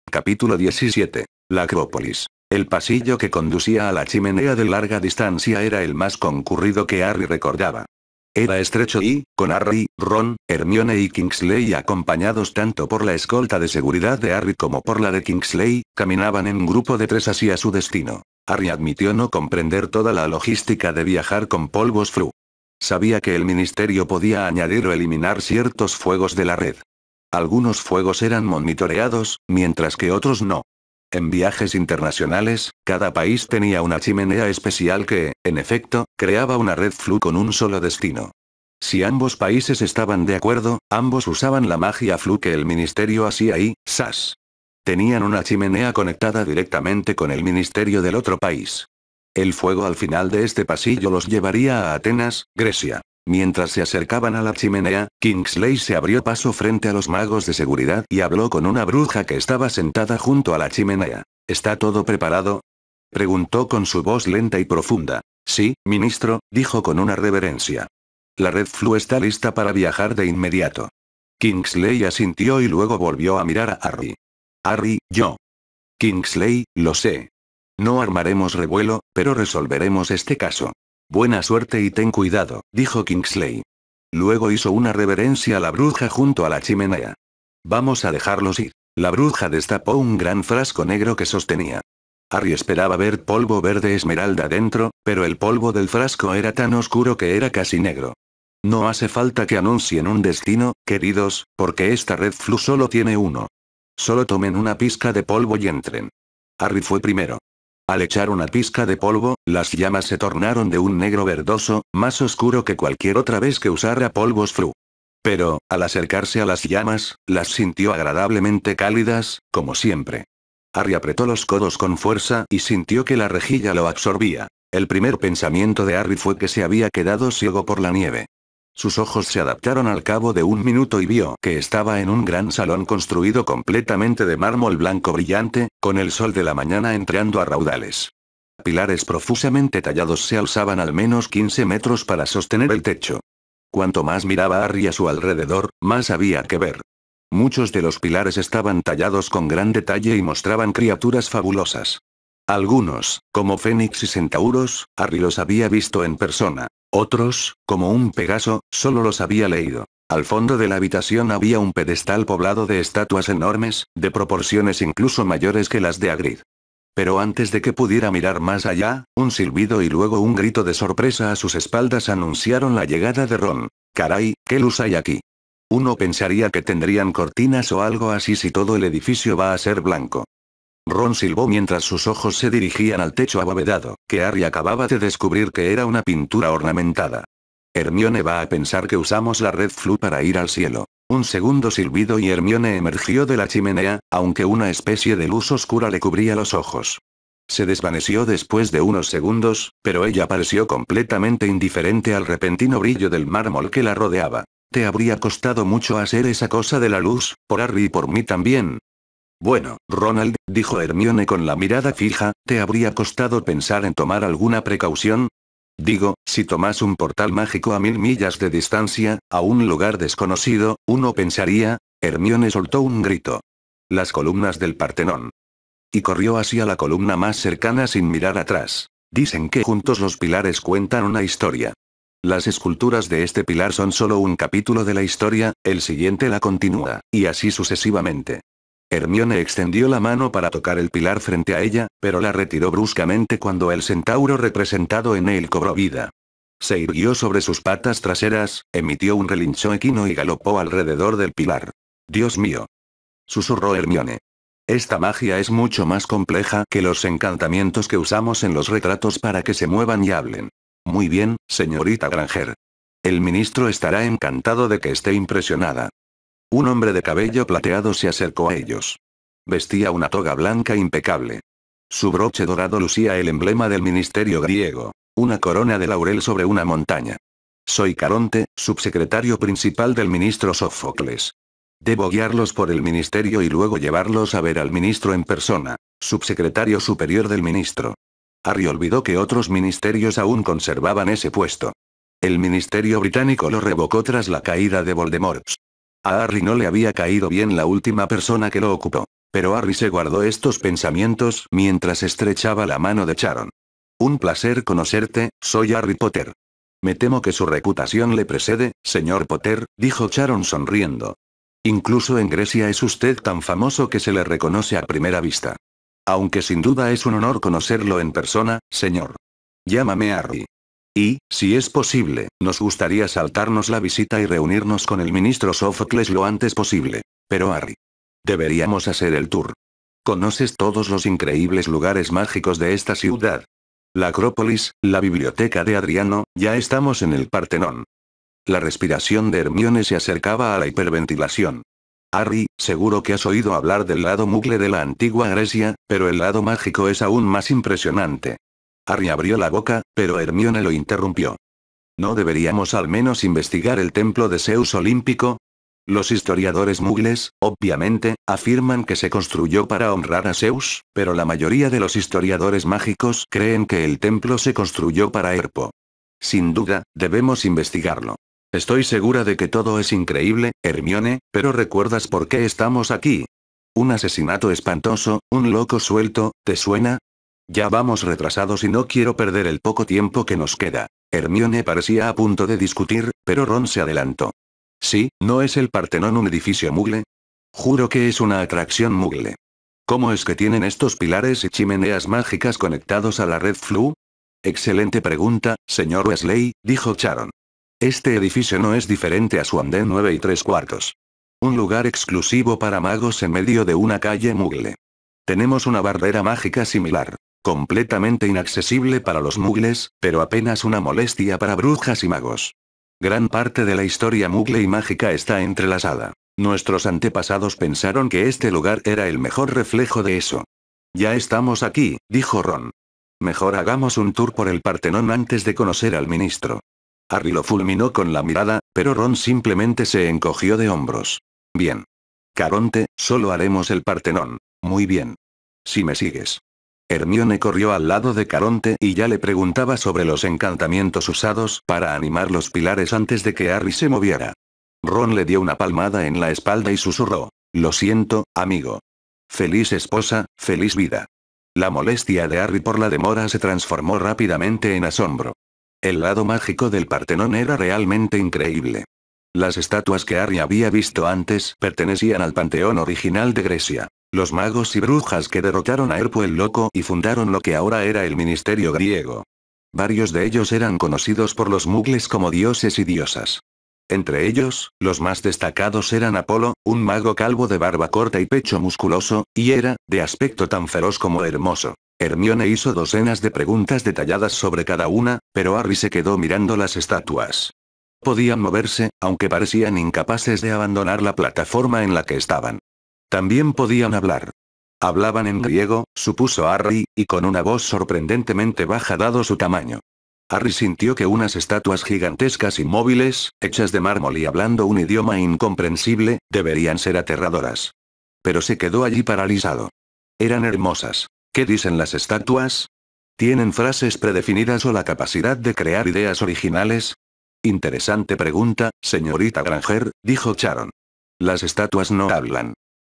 Capítulo 17. La Acrópolis. El pasillo que conducía a la chimenea de larga distancia era el más concurrido que Harry recordaba. Era estrecho y, con Harry, Ron, Hermione y Kingsley acompañados tanto por la escolta de seguridad de Harry como por la de Kingsley, caminaban en un grupo de 3 hacia su destino. Harry admitió no comprender toda la logística de viajar con polvos Flu. Sabía que el ministerio podía añadir o eliminar ciertos fuegos de la red. Algunos fuegos eran monitoreados, mientras que otros no. En viajes internacionales, cada país tenía una chimenea especial que, en efecto, creaba una red Flu con un solo destino. Si ambos países estaban de acuerdo, ambos usaban la magia Flu que el ministerio hacía y, ¡zas! Tenían una chimenea conectada directamente con el ministerio del otro país. El fuego al final de este pasillo los llevaría a Atenas, Grecia. Mientras se acercaban a la chimenea, Kingsley se abrió paso frente a los magos de seguridad y habló con una bruja que estaba sentada junto a la chimenea. ¿Está todo preparado? Preguntó con su voz lenta y profunda. Sí, ministro, dijo con una reverencia. La red Flu está lista para viajar de inmediato. Kingsley asintió y luego volvió a mirar a Harry. Harry, yo. Kingsley, lo sé. No armaremos revuelo, pero resolveremos este caso. Buena suerte y ten cuidado, dijo Kingsley. Luego hizo una reverencia a la bruja junto a la chimenea. Vamos a dejarlos ir. La bruja destapó un gran frasco negro que sostenía. Harry esperaba ver polvo verde esmeralda dentro, pero el polvo del frasco era tan oscuro que era casi negro. No hace falta que anuncien un destino, queridos, porque esta red Flu solo tiene uno. Solo tomen una pizca de polvo y entren. Harry fue primero. Al echar una pizca de polvo, las llamas se tornaron de un negro verdoso, más oscuro que cualquier otra vez que usara polvos Flu. Pero, al acercarse a las llamas, las sintió agradablemente cálidas, como siempre. Harry apretó los codos con fuerza y sintió que la rejilla lo absorbía. El primer pensamiento de Harry fue que se había quedado ciego por la nieve. Sus ojos se adaptaron al cabo de un minuto y vio que estaba en un gran salón construido completamente de mármol blanco brillante, con el sol de la mañana entrando a raudales. Pilares profusamente tallados se alzaban al menos 15 metros para sostener el techo. Cuanto más miraba Harry a su alrededor, más había que ver. Muchos de los pilares estaban tallados con gran detalle y mostraban criaturas fabulosas. Algunos, como Fénix y Centauros, Harry los había visto en persona. Otros, como un Pegaso, solo los había leído. Al fondo de la habitación había un pedestal poblado de estatuas enormes, de proporciones incluso mayores que las de Hagrid. Pero antes de que pudiera mirar más allá, un silbido y luego un grito de sorpresa a sus espaldas anunciaron la llegada de Ron. «Caray, ¿qué luz hay aquí?» Uno pensaría que tendrían cortinas o algo así si todo el edificio va a ser blanco. Ron silbó mientras sus ojos se dirigían al techo abovedado, que Harry acababa de descubrir que era una pintura ornamentada. Hermione va a pensar que usamos la red Flu para ir al cielo. Un segundo silbido y Hermione emergió de la chimenea, aunque una especie de luz oscura le cubría los ojos. Se desvaneció después de unos segundos, pero ella pareció completamente indiferente al repentino brillo del mármol que la rodeaba. Te habría costado mucho hacer esa cosa de la luz, por Harry y por mí también. Bueno, Ronald, dijo Hermione con la mirada fija, ¿te habría costado pensar en tomar alguna precaución? Digo, si tomas un portal mágico a 1000 millas de distancia, a un lugar desconocido, uno pensaría... Hermione soltó un grito. Las columnas del Partenón. Y corrió hacia la columna más cercana sin mirar atrás. Dicen que juntos los pilares cuentan una historia. Las esculturas de este pilar son solo un capítulo de la historia, el siguiente la continúa, y así sucesivamente. Hermione extendió la mano para tocar el pilar frente a ella, pero la retiró bruscamente cuando el centauro representado en él cobró vida. Se irguió sobre sus patas traseras, emitió un relincho equino y galopó alrededor del pilar. «Dios mío», susurró Hermione. «Esta magia es mucho más compleja que los encantamientos que usamos en los retratos para que se muevan y hablen». «Muy bien, señorita Granger. El ministro estará encantado de que esté impresionada». Un hombre de cabello plateado se acercó a ellos. Vestía una toga blanca impecable. Su broche dorado lucía el emblema del ministerio griego, una corona de laurel sobre una montaña. «Soy Caronte, subsecretario principal del ministro Sófocles. Debo guiarlos por el ministerio y luego llevarlos a ver al ministro en persona, subsecretario superior del ministro». Harry olvidó que otros ministerios aún conservaban ese puesto. El ministerio británico lo revocó tras la caída de Voldemort. A Harry no le había caído bien la última persona que lo ocupó. Pero Harry se guardó estos pensamientos mientras estrechaba la mano de Sharon. «Un placer conocerte, soy Harry Potter». «Me temo que su reputación le precede, señor Potter», dijo Sharon sonriendo. «Incluso en Grecia es usted tan famoso que se le reconoce a primera vista. Aunque sin duda es un honor conocerlo en persona, señor. Llámame Harry. Y, si es posible, nos gustaría saltarnos la visita y reunirnos con el ministro Sófocles lo antes posible. Pero Harry, deberíamos hacer el tour. ¿Conoces todos los increíbles lugares mágicos de esta ciudad? La Acrópolis, la biblioteca de Adriano, ya estamos en el Partenón». La respiración de Hermione se acercaba a la hiperventilación. «Harry, seguro que has oído hablar del lado mugle de la antigua Grecia, pero el lado mágico es aún más impresionante». Harry abrió la boca, pero Hermione lo interrumpió. «¿No deberíamos al menos investigar el templo de Zeus olímpico? Los historiadores mugles, obviamente, afirman que se construyó para honrar a Zeus, pero la mayoría de los historiadores mágicos creen que el templo se construyó para Herpo. Sin duda, debemos investigarlo. Estoy segura de que todo es increíble, Hermione, pero ¿recuerdas por qué estamos aquí? Un asesinato espantoso, un loco suelto, ¿te suena? Ya vamos retrasados y no quiero perder el poco tiempo que nos queda». Hermione parecía a punto de discutir, pero Ron se adelantó. «Sí, ¿no es el Partenón un edificio mugle? Juro que es una atracción mugle. ¿Cómo es que tienen estos pilares y chimeneas mágicas conectados a la red Flu?» «Excelente pregunta, señor Weasley», dijo Sharon. «Este edificio no es diferente a Swan 9 3/4. Un lugar exclusivo para magos en medio de una calle mugle. Tenemos una barrera mágica similar. Completamente inaccesible para los mugles, pero apenas una molestia para brujas y magos. Gran parte de la historia mugle y mágica está entrelazada. Nuestros antepasados pensaron que este lugar era el mejor reflejo de eso». «Ya estamos aquí», dijo Ron. «Mejor hagamos un tour por el Partenón antes de conocer al ministro». Harry lo fulminó con la mirada, pero Ron simplemente se encogió de hombros. «Bien. Caronte, solo haremos el Partenón. Muy bien. Si me sigues». Hermione corrió al lado de Caronte y ya le preguntaba sobre los encantamientos usados para animar los pilares antes de que Harry se moviera. Ron le dio una palmada en la espalda y susurró: «Lo siento, amigo. Feliz esposa, feliz vida». La molestia de Harry por la demora se transformó rápidamente en asombro. El lado mágico del Partenón era realmente increíble. Las estatuas que Harry había visto antes pertenecían al panteón original de Grecia. Los magos y brujas que derrotaron a Herpo el Loco y fundaron lo que ahora era el ministerio griego. Varios de ellos eran conocidos por los mugles como dioses y diosas. Entre ellos, los más destacados eran Apolo, un mago calvo de barba corta y pecho musculoso, y Hera, de aspecto tan feroz como hermoso. Hermione hizo docenas de preguntas detalladas sobre cada una, pero Harry se quedó mirando las estatuas. Podían moverse, aunque parecían incapaces de abandonar la plataforma en la que estaban. También podían hablar. Hablaban en griego, supuso Harry, y con una voz sorprendentemente baja dado su tamaño. Harry sintió que unas estatuas gigantescas y móviles, hechas de mármol y hablando un idioma incomprensible, deberían ser aterradoras. Pero se quedó allí paralizado. Eran hermosas. ¿Qué dicen las estatuas? ¿Tienen frases predefinidas o la capacidad de crear ideas originales? Interesante pregunta, señorita Granger, dijo Sharon. Las estatuas no hablan.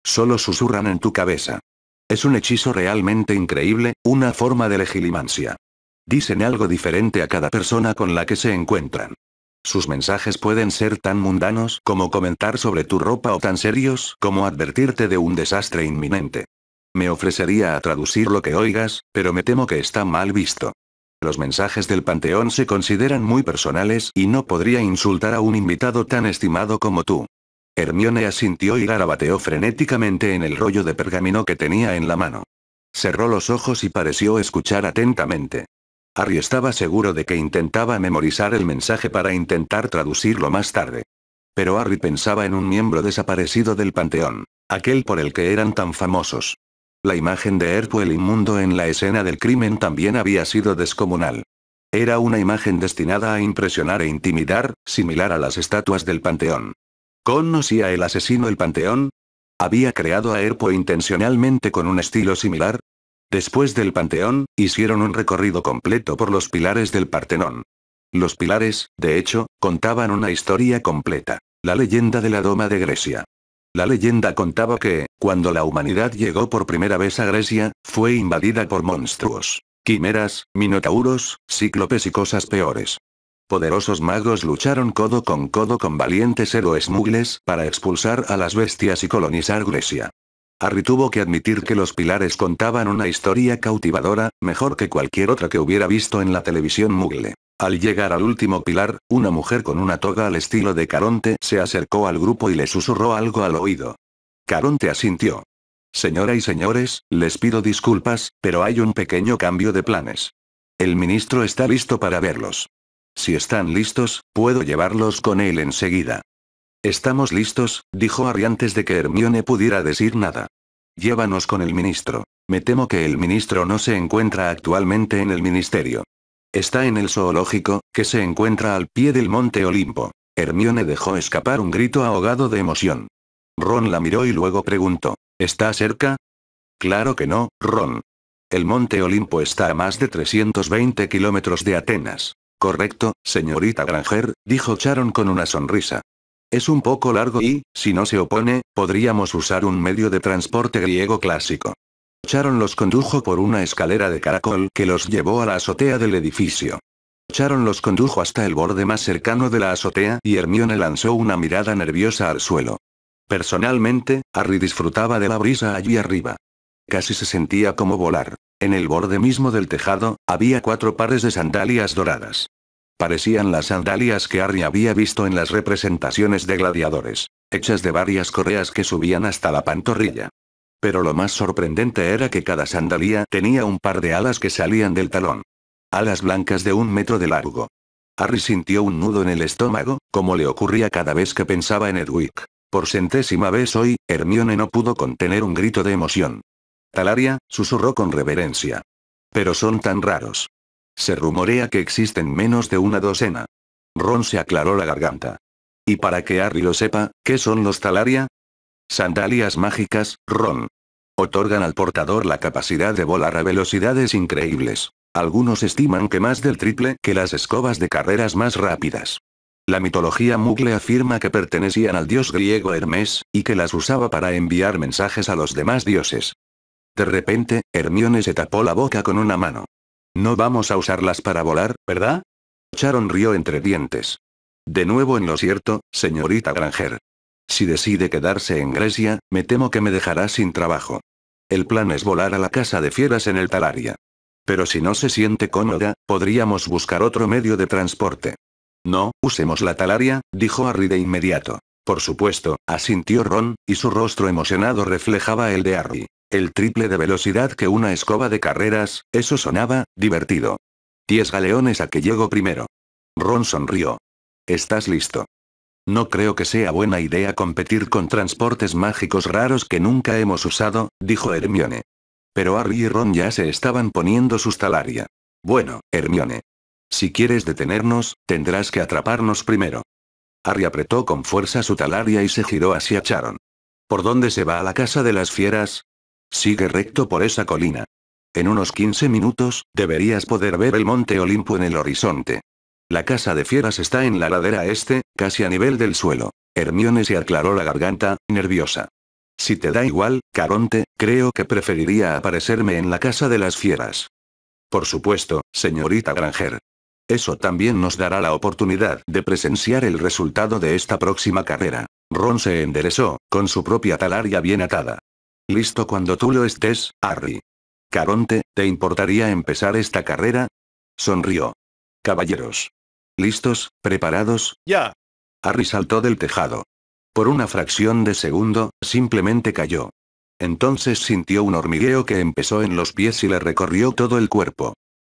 Solo susurran en tu cabeza. Es un hechizo realmente increíble, una forma de legilimancia. Dicen algo diferente a cada persona con la que se encuentran. Sus mensajes pueden ser tan mundanos como comentar sobre tu ropa o tan serios como advertirte de un desastre inminente. Me ofrecería a traducir lo que oigas, pero me temo que está mal visto. Los mensajes del panteón se consideran muy personales y no podría insultar a un invitado tan estimado como tú. Hermione asintió y garabateó frenéticamente en el rollo de pergamino que tenía en la mano. Cerró los ojos y pareció escuchar atentamente. Harry estaba seguro de que intentaba memorizar el mensaje para intentar traducirlo más tarde. Pero Harry pensaba en un miembro desaparecido del panteón, aquel por el que eran tan famosos. La imagen de Erpo el inmundo en la escena del crimen también había sido descomunal. Era una imagen destinada a impresionar e intimidar, similar a las estatuas del panteón. ¿Conocía el asesino el panteón? ¿Había creado a Erpo intencionalmente con un estilo similar? Después del panteón, hicieron un recorrido completo por los pilares del Partenón. Los pilares, de hecho, contaban una historia completa. La leyenda de la Doma de Grecia. La leyenda contaba que, cuando la humanidad llegó por primera vez a Grecia, fue invadida por monstruos, quimeras, minotauros, cíclopes y cosas peores. Poderosos magos lucharon codo con valientes héroes mugles para expulsar a las bestias y colonizar Grecia. Harry tuvo que admitir que los pilares contaban una historia cautivadora, mejor que cualquier otra que hubiera visto en la televisión mugle. Al llegar al último pilar, una mujer con una toga al estilo de Caronte se acercó al grupo y le susurró algo al oído. Caronte asintió. Señora y señores, les pido disculpas, pero hay un pequeño cambio de planes. El ministro está listo para verlos. Si están listos, puedo llevarlos con él enseguida. Estamos listos, dijo Harry antes de que Hermione pudiera decir nada. Llévanos con el ministro. Me temo que el ministro no se encuentra actualmente en el ministerio. Está en el zoológico, que se encuentra al pie del monte Olimpo. Hermione dejó escapar un grito ahogado de emoción. Ron la miró y luego preguntó, ¿está cerca? Claro que no, Ron. El monte Olimpo está a más de 320 kilómetros de Atenas. Correcto, señorita Granger, dijo Sharon con una sonrisa. Es un poco largo y, si no se opone, podríamos usar un medio de transporte griego clásico. Sharon los condujo por una escalera de caracol que los llevó a la azotea del edificio. Sharon los condujo hasta el borde más cercano de la azotea y Hermione lanzó una mirada nerviosa al suelo. Personalmente, Harry disfrutaba de la brisa allí arriba. Casi se sentía como volar. En el borde mismo del tejado, había 4 pares de sandalias doradas. Parecían las sandalias que Harry había visto en las representaciones de gladiadores, hechas de varias correas que subían hasta la pantorrilla. Pero lo más sorprendente era que cada sandalia tenía un par de alas que salían del talón. Alas blancas de 1 metro de largo. Harry sintió un nudo en el estómago, como le ocurría cada vez que pensaba en Edwig. Por 100ª vez hoy, Hermione no pudo contener un grito de emoción. Talaria, susurró con reverencia. Pero son tan raros. Se rumorea que existen menos de una docena. Ron se aclaró la garganta. Y para que Harry lo sepa, ¿qué son los Talaria? Sandalias mágicas, Ron. Otorgan al portador la capacidad de volar a velocidades increíbles. Algunos estiman que más del triple que las escobas de carreras más rápidas. La mitología mugle afirma que pertenecían al dios griego Hermes, y que las usaba para enviar mensajes a los demás dioses. De repente, Hermione se tapó la boca con una mano. No vamos a usarlas para volar, ¿verdad? Sharon rió entre dientes. De nuevo en lo cierto, señorita Granger. Si decide quedarse en Grecia, me temo que me dejará sin trabajo. El plan es volar a la casa de fieras en el Talaria. Pero si no se siente cómoda, podríamos buscar otro medio de transporte. No, usemos la Talaria, dijo Harry de inmediato. Por supuesto, asintió Ron, y su rostro emocionado reflejaba el de Harry. El triple de velocidad que una escoba de carreras, eso sonaba divertido. 10 galeones a que llego primero. Ron sonrió. ¿Estás listo? No creo que sea buena idea competir con transportes mágicos raros que nunca hemos usado, dijo Hermione. Pero Harry y Ron ya se estaban poniendo sus Talaria. Bueno, Hermione. Si quieres detenernos, tendrás que atraparnos primero. Harry apretó con fuerza su Talaria y se giró hacia Sharon. ¿Por dónde se va a la casa de las fieras? Sigue recto por esa colina. En unos 15 minutos, deberías poder ver el monte Olimpo en el horizonte. La casa de fieras está en la ladera este, casi a nivel del suelo. Hermione se aclaró la garganta, nerviosa. Si te da igual, Caronte, creo que preferiría aparecerme en la casa de las fieras. Por supuesto, señorita Granger. Eso también nos dará la oportunidad de presenciar el resultado de esta próxima carrera. Ron se enderezó, con su propia talaria bien atada. Listo cuando tú lo estés, Harry. Caronte, ¿te importaría empezar esta carrera? Sonrió. Caballeros. ¿Listos, preparados? Ya. Harry saltó del tejado. Por una fracción de segundo, simplemente cayó. Entonces sintió un hormigueo que empezó en los pies y le recorrió todo el cuerpo.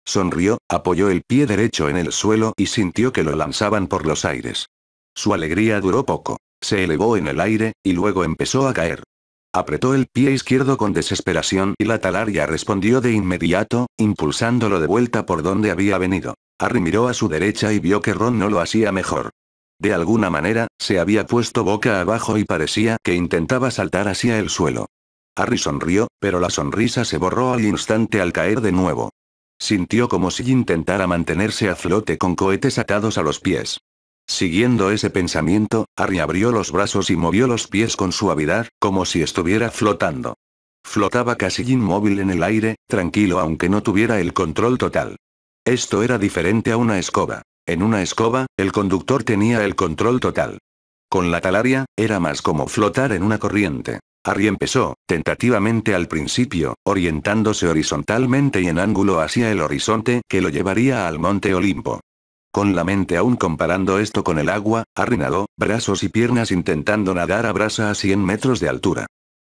Sonrió, apoyó el pie derecho en el suelo y sintió que lo lanzaban por los aires. Su alegría duró poco. Se elevó en el aire, y luego empezó a caer. Apretó el pie izquierdo con desesperación y la talaria respondió de inmediato, impulsándolo de vuelta por donde había venido. Harry miró a su derecha y vio que Ron no lo hacía mejor. De alguna manera, se había puesto boca abajo y parecía que intentaba saltar hacia el suelo. Harry sonrió, pero la sonrisa se borró al instante al caer de nuevo. Sintió como si intentara mantenerse a flote con cohetes atados a los pies. Siguiendo ese pensamiento, Harry abrió los brazos y movió los pies con suavidad, como si estuviera flotando. Flotaba casi inmóvil en el aire, tranquilo aunque no tuviera el control total. Esto era diferente a una escoba. En una escoba, el conductor tenía el control total. Con la talaria, era más como flotar en una corriente. Harry empezó, tentativamente al principio, orientándose horizontalmente y en ángulo hacia el horizonte que lo llevaría al Monte Olimpo. Con la mente aún comparando esto con el agua, Harry nadó, brazos y piernas intentando nadar a brasa a 100 metros de altura.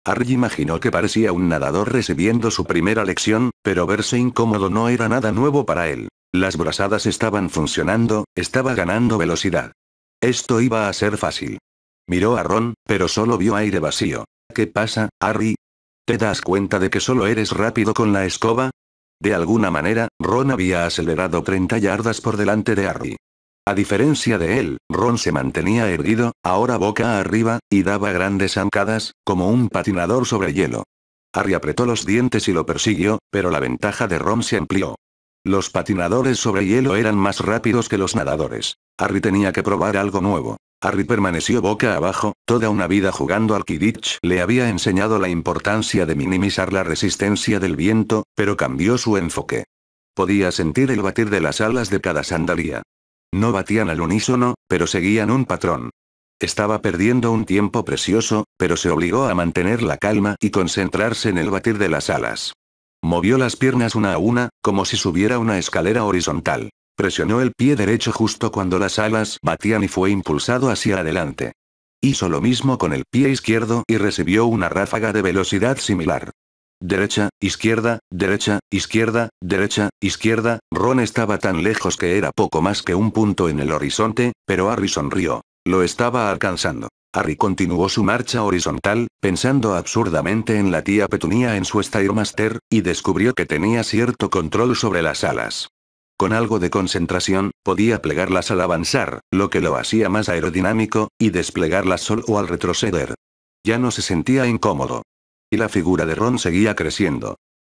Harry imaginó que parecía un nadador recibiendo su primera lección, pero verse incómodo no era nada nuevo para él. Las brazadas estaban funcionando, estaba ganando velocidad. Esto iba a ser fácil. Miró a Ron, pero solo vio aire vacío. ¿Qué pasa, Harry? ¿Te das cuenta de que solo eres rápido con la escoba? De alguna manera, Ron había acelerado 30 yardas por delante de Harry. A diferencia de él, Ron se mantenía erguido, ahora boca arriba, y daba grandes zancadas, como un patinador sobre hielo. Harry apretó los dientes y lo persiguió, pero la ventaja de Ron se amplió. Los patinadores sobre hielo eran más rápidos que los nadadores. Harry tenía que probar algo nuevo. Harry permaneció boca abajo, toda una vida jugando al Quidditch le había enseñado la importancia de minimizar la resistencia del viento, pero cambió su enfoque. Podía sentir el batir de las alas de cada sandalia. No batían al unísono, pero seguían un patrón. Estaba perdiendo un tiempo precioso, pero se obligó a mantener la calma y concentrarse en el batir de las alas. Movió las piernas una a una, como si subiera una escalera horizontal. Presionó el pie derecho justo cuando las alas batían y fue impulsado hacia adelante. Hizo lo mismo con el pie izquierdo y recibió una ráfaga de velocidad similar. Derecha, izquierda, derecha, izquierda, derecha, izquierda. Ron estaba tan lejos que era poco más que un punto en el horizonte, pero Harry sonrió. Lo estaba alcanzando. Harry continuó su marcha horizontal, pensando absurdamente en la tía Petunia en su Stairmaster, y descubrió que tenía cierto control sobre las alas. Con algo de concentración, podía plegarlas al avanzar, lo que lo hacía más aerodinámico, y desplegarlas solo al retroceder. Ya no se sentía incómodo. Y la figura de Ron seguía creciendo.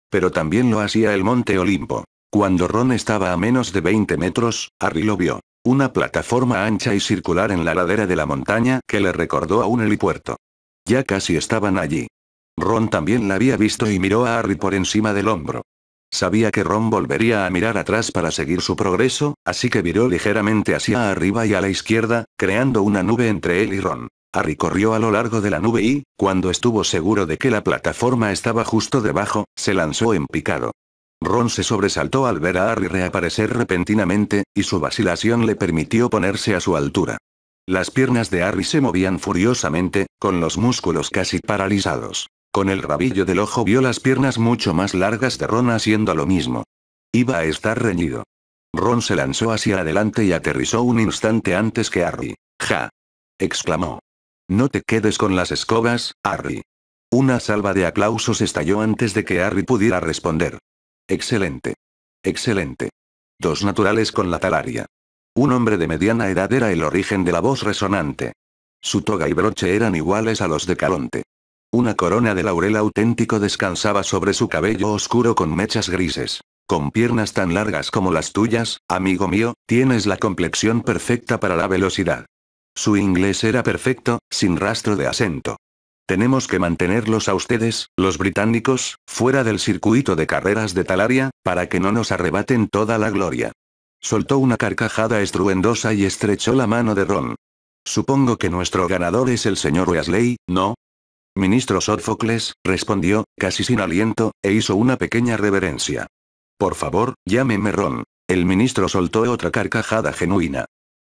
Pero también lo hacía el Monte Olimpo. Cuando Ron estaba a menos de 20 metros, Harry lo vio. Una plataforma ancha y circular en la ladera de la montaña que le recordó a un helipuerto. Ya casi estaban allí. Ron también la había visto y miró a Harry por encima del hombro. Sabía que Ron volvería a mirar atrás para seguir su progreso, así que viró ligeramente hacia arriba y a la izquierda, creando una nube entre él y Ron. Harry corrió a lo largo de la nube y, cuando estuvo seguro de que la plataforma estaba justo debajo, se lanzó en picado. Ron se sobresaltó al ver a Harry reaparecer repentinamente, y su vacilación le permitió ponerse a su altura. Las piernas de Harry se movían furiosamente, con los músculos casi paralizados. Con el rabillo del ojo vio las piernas mucho más largas de Ron haciendo lo mismo. Iba a estar reñido. Ron se lanzó hacia adelante y aterrizó un instante antes que Harry. ¡Ja! Exclamó. No te quedes con las escobas, Harry. Una salva de aplausos estalló antes de que Harry pudiera responder. Excelente. Excelente. Dos naturales con la talaria. Un hombre de mediana edad era el origen de la voz resonante. Su toga y broche eran iguales a los de Caronte. Una corona de laurel auténtico descansaba sobre su cabello oscuro con mechas grises. Con piernas tan largas como las tuyas, amigo mío, tienes la complexión perfecta para la velocidad. Su inglés era perfecto, sin rastro de acento. Tenemos que mantenerlos a ustedes, los británicos, fuera del circuito de carreras de Talaria, para que no nos arrebaten toda la gloria. Soltó una carcajada estruendosa y estrechó la mano de Ron. Supongo que nuestro ganador es el señor Weasley, ¿no? Ministro Sófocles, respondió, casi sin aliento, e hizo una pequeña reverencia. Por favor, llámeme Ron. El ministro soltó otra carcajada genuina.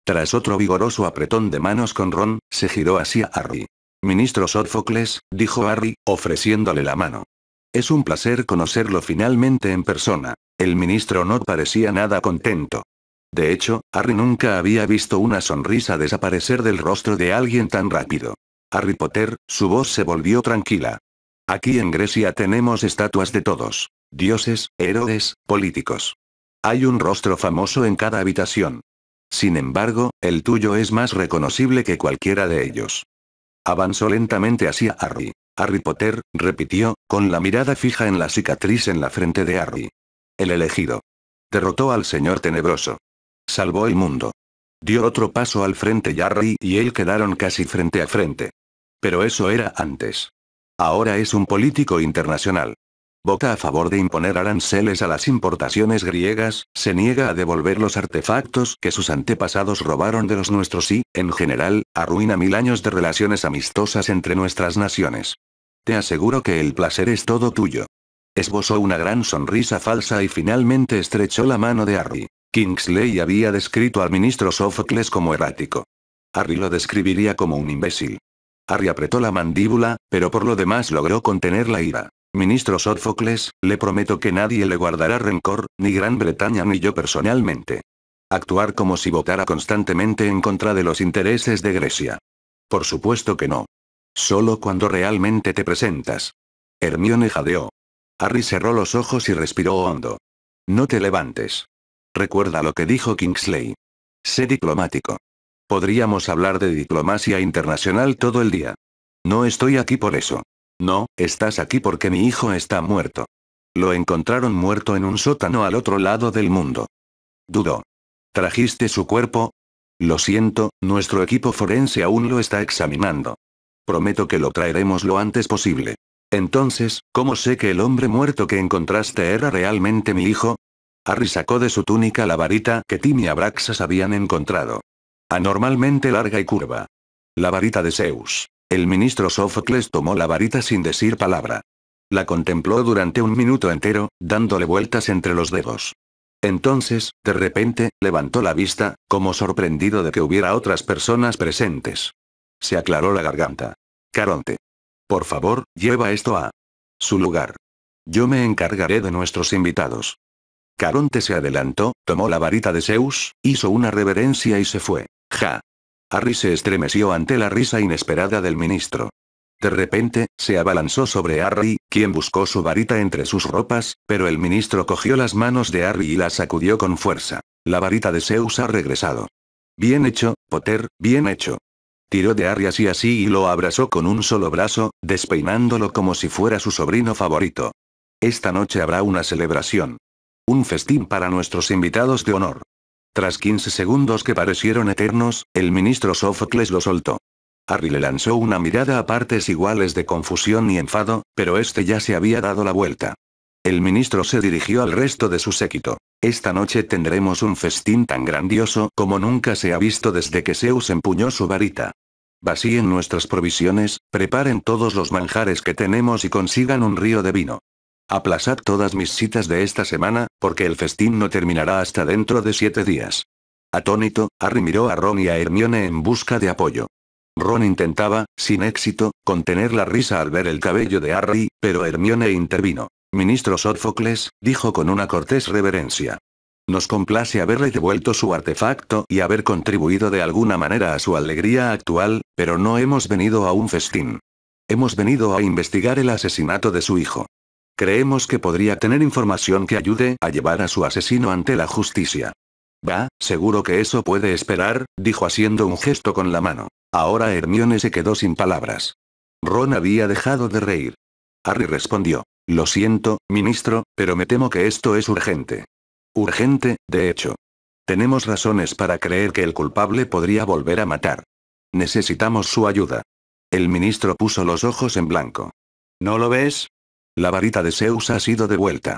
Tras otro vigoroso apretón de manos con Ron, se giró hacia Harry. Ministro Sófocles, dijo Harry, ofreciéndole la mano. Es un placer conocerlo finalmente en persona. El ministro no parecía nada contento. De hecho, Harry nunca había visto una sonrisa desaparecer del rostro de alguien tan rápido. Harry Potter, su voz se volvió tranquila. Aquí en Grecia tenemos estatuas de todos. Dioses, héroes, políticos. Hay un rostro famoso en cada habitación. Sin embargo, el tuyo es más reconocible que cualquiera de ellos. Avanzó lentamente hacia Harry. Harry Potter, repitió, con la mirada fija en la cicatriz en la frente de Harry. El elegido. Derrotó al señor tenebroso. Salvó el mundo. Dio otro paso al frente y Harry y él quedaron casi frente a frente. Pero eso era antes. Ahora es un político internacional. Vota a favor de imponer aranceles a las importaciones griegas, se niega a devolver los artefactos que sus antepasados robaron de los nuestros y, en general, arruina 1000 años de relaciones amistosas entre nuestras naciones. Te aseguro que el placer es todo tuyo. Esbozó una gran sonrisa falsa y finalmente estrechó la mano de Harry. Kingsley había descrito al ministro Sófocles como errático. Harry lo describiría como un imbécil. Harry apretó la mandíbula, pero por lo demás logró contener la ira. Ministro Sófocles, le prometo que nadie le guardará rencor, ni Gran Bretaña ni yo personalmente. Actuar como si votara constantemente en contra de los intereses de Grecia. Por supuesto que no. Solo cuando realmente te presentas. Hermione jadeó. Harry cerró los ojos y respiró hondo. No te levantes. Recuerda lo que dijo Kingsley. Sé diplomático. Podríamos hablar de diplomacia internacional todo el día. No estoy aquí por eso. No, estás aquí porque mi hijo está muerto. Lo encontraron muerto en un sótano al otro lado del mundo. Dudó. ¿Trajiste su cuerpo? Lo siento, nuestro equipo forense aún lo está examinando. Prometo que lo traeremos lo antes posible. Entonces, ¿cómo sé que el hombre muerto que encontraste era realmente mi hijo? Harry sacó de su túnica la varita que Tim y Abraxas habían encontrado. Anormalmente larga y curva. La varita de Zeus. El ministro Sófocles tomó la varita sin decir palabra. La contempló durante un minuto entero, dándole vueltas entre los dedos. Entonces, de repente, levantó la vista, como sorprendido de que hubiera otras personas presentes. Se aclaró la garganta. Caronte. Por favor, lleva esto a su lugar. Yo me encargaré de nuestros invitados. Caronte se adelantó, tomó la varita de Zeus, hizo una reverencia y se fue. Ja. Harry se estremeció ante la risa inesperada del ministro. De repente, se abalanzó sobre Harry, quien buscó su varita entre sus ropas, pero el ministro cogió las manos de Harry y las sacudió con fuerza. La varita de Zeus ha regresado. Bien hecho, Potter, bien hecho. Tiró de Harry así y lo abrazó con un solo brazo, despeinándolo como si fuera su sobrino favorito. Esta noche habrá una celebración. Un festín para nuestros invitados de honor. Tras 15 segundos que parecieron eternos, el ministro Sófocles lo soltó. Harry le lanzó una mirada a partes iguales de confusión y enfado, pero este ya se había dado la vuelta. El ministro se dirigió al resto de su séquito. Esta noche tendremos un festín tan grandioso como nunca se ha visto desde que Zeus empuñó su varita. Vacíen nuestras provisiones, preparen todos los manjares que tenemos y consigan un río de vino. Aplazad todas mis citas de esta semana, porque el festín no terminará hasta dentro de 7 días. Atónito, Harry miró a Ron y a Hermione en busca de apoyo. Ron intentaba, sin éxito, contener la risa al ver el cabello de Harry, pero Hermione intervino. Ministro Sófocles, dijo con una cortés reverencia. Nos complace haberle devuelto su artefacto y haber contribuido de alguna manera a su alegría actual, pero no hemos venido a un festín. Hemos venido a investigar el asesinato de su hijo. Creemos que podría tener información que ayude a llevar a su asesino ante la justicia. Va, seguro que eso puede esperar, dijo haciendo un gesto con la mano. Ahora Hermione se quedó sin palabras. Ron había dejado de reír. Harry respondió. Lo siento, ministro, pero me temo que esto es urgente. Urgente, de hecho. Tenemos razones para creer que el culpable podría volver a matar. Necesitamos su ayuda. El ministro puso los ojos en blanco. ¿No lo ves? La varita de Zeus ha sido devuelta.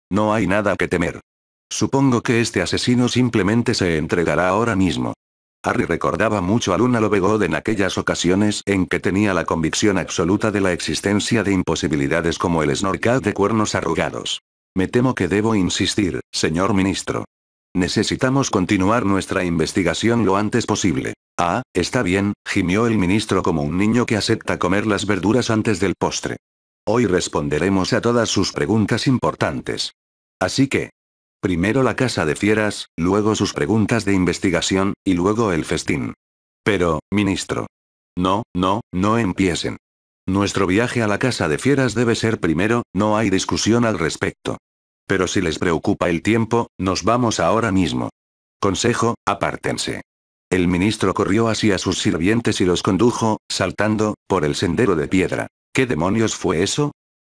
No hay nada que temer. Supongo que este asesino simplemente se entregará ahora mismo. Harry recordaba mucho a Luna Lovegood en aquellas ocasiones en que tenía la convicción absoluta de la existencia de imposibilidades como el Snorkat de cuernos arrugados. Me temo que debo insistir, señor ministro. Necesitamos continuar nuestra investigación lo antes posible. Ah, está bien, gimió el ministro como un niño que acepta comer las verduras antes del postre. Hoy responderemos a todas sus preguntas importantes. Así que, primero la casa de fieras, luego sus preguntas de investigación, y luego el festín. Pero, ministro. No empiecen. Nuestro viaje a la casa de fieras debe ser primero, no hay discusión al respecto. Pero si les preocupa el tiempo, nos vamos ahora mismo. Consejo, apártense. El ministro corrió hacia sus sirvientes y los condujo, saltando, por el sendero de piedra. ¿Qué demonios fue eso?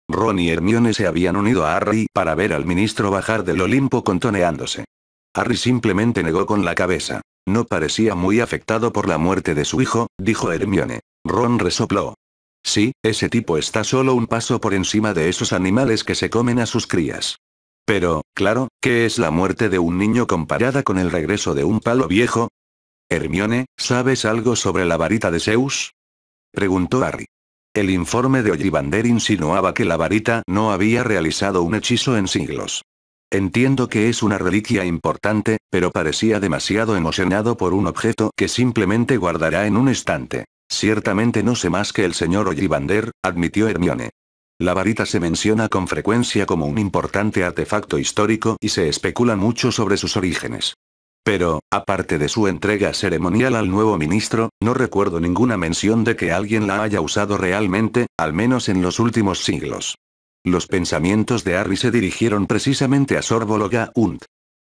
Ron y Hermione se habían unido a Harry para ver al ministro bajar del Olimpo contoneándose. Harry simplemente negó con la cabeza. No parecía muy afectado por la muerte de su hijo, dijo Hermione. Ron resopló. Sí, ese tipo está solo un paso por encima de esos animales que se comen a sus crías. Pero, claro, ¿qué es la muerte de un niño comparada con el regreso de un palo viejo? Hermione, ¿sabes algo sobre la varita de Zeus? Preguntó Harry. El informe de Ollivander insinuaba que la varita no había realizado un hechizo en siglos. Entiendo que es una reliquia importante, pero parecía demasiado emocionado por un objeto que simplemente guardará en un estante. Ciertamente no sé más que el señor Ollivander, admitió Hermione. La varita se menciona con frecuencia como un importante artefacto histórico y se especula mucho sobre sus orígenes. Pero, aparte de su entrega ceremonial al nuevo ministro, no recuerdo ninguna mención de que alguien la haya usado realmente, al menos en los últimos siglos. Los pensamientos de Harry se dirigieron precisamente a Sor Bologna-Hunt.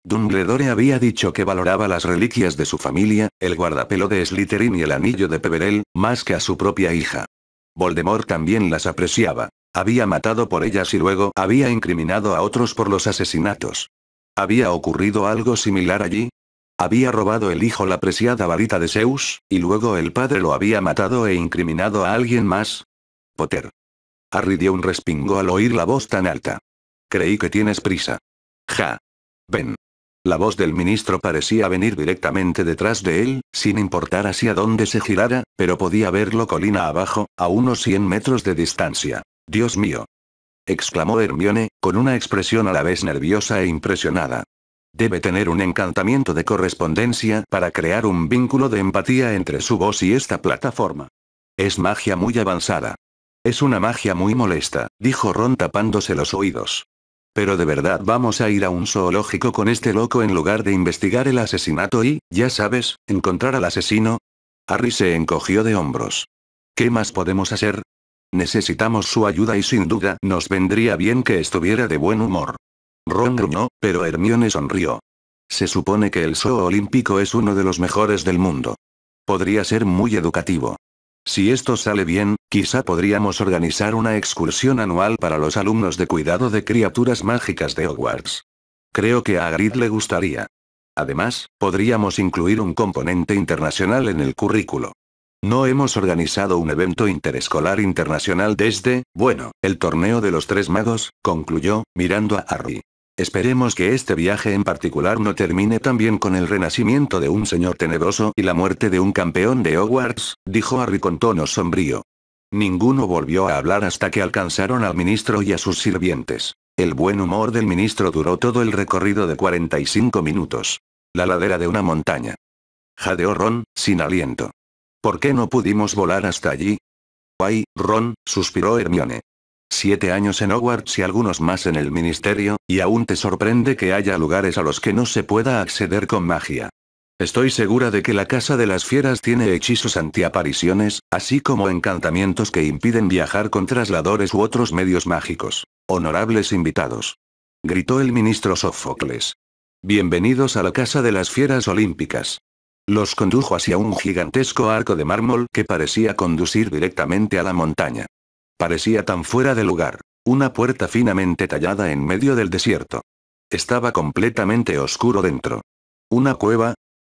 Dumbledore había dicho que valoraba las reliquias de su familia, el guardapelo de Slytherin y el anillo de Peverell, más que a su propia hija. Voldemort también las apreciaba. Había matado por ellas y luego había incriminado a otros por los asesinatos. ¿Había ocurrido algo similar allí? Había robado el hijo la preciada varita de Zeus, y luego el padre lo había matado e incriminado a alguien más. Potter. Harry dio un respingo al oír la voz tan alta. Creí que tienes prisa. Ja. Ven. La voz del ministro parecía venir directamente detrás de él, sin importar hacia dónde se girara, pero podía verlo colina abajo, a unos 100 metros de distancia. Dios mío. Exclamó Hermione, con una expresión a la vez nerviosa e impresionada. Debe tener un encantamiento de correspondencia para crear un vínculo de empatía entre su voz y esta plataforma. Es magia muy avanzada. Es una magia muy molesta, dijo Ron tapándose los oídos. Pero de verdad vamos a ir a un zoológico con este loco en lugar de investigar el asesinato y, ya sabes, encontrar al asesino. Harry se encogió de hombros. ¿Qué más podemos hacer? Necesitamos su ayuda y sin duda nos vendría bien que estuviera de buen humor. Ron gruñó, pero Hermione sonrió. Se supone que el zoo olímpico es uno de los mejores del mundo. Podría ser muy educativo. Si esto sale bien, quizá podríamos organizar una excursión anual para los alumnos de cuidado de criaturas mágicas de Hogwarts. Creo que a Hagrid le gustaría. Además, podríamos incluir un componente internacional en el currículo. No hemos organizado un evento interescolar internacional desde, bueno, el torneo de los Tres Magos, concluyó, mirando a Harry. Esperemos que este viaje en particular no termine también con el renacimiento de un señor tenebroso y la muerte de un campeón de Hogwarts, dijo Harry con tono sombrío. Ninguno volvió a hablar hasta que alcanzaron al ministro y a sus sirvientes. El buen humor del ministro duró todo el recorrido de 45 minutos. La ladera de una montaña. Jadeó Ron, sin aliento. ¿Por qué no pudimos volar hasta allí? Ay, Ron, suspiró Hermione. 7 años en Hogwarts y algunos más en el ministerio, y aún te sorprende que haya lugares a los que no se pueda acceder con magia. Estoy segura de que la Casa de las Fieras tiene hechizos antiapariciones, así como encantamientos que impiden viajar con trasladores u otros medios mágicos. Honorables invitados. Gritó el ministro Sófocles. Bienvenidos a la Casa de las Fieras Olímpicas. Los condujo hacia un gigantesco arco de mármol que parecía conducir directamente a la montaña. Parecía tan fuera de lugar. Una puerta finamente tallada en medio del desierto. Estaba completamente oscuro dentro. ¿Una cueva?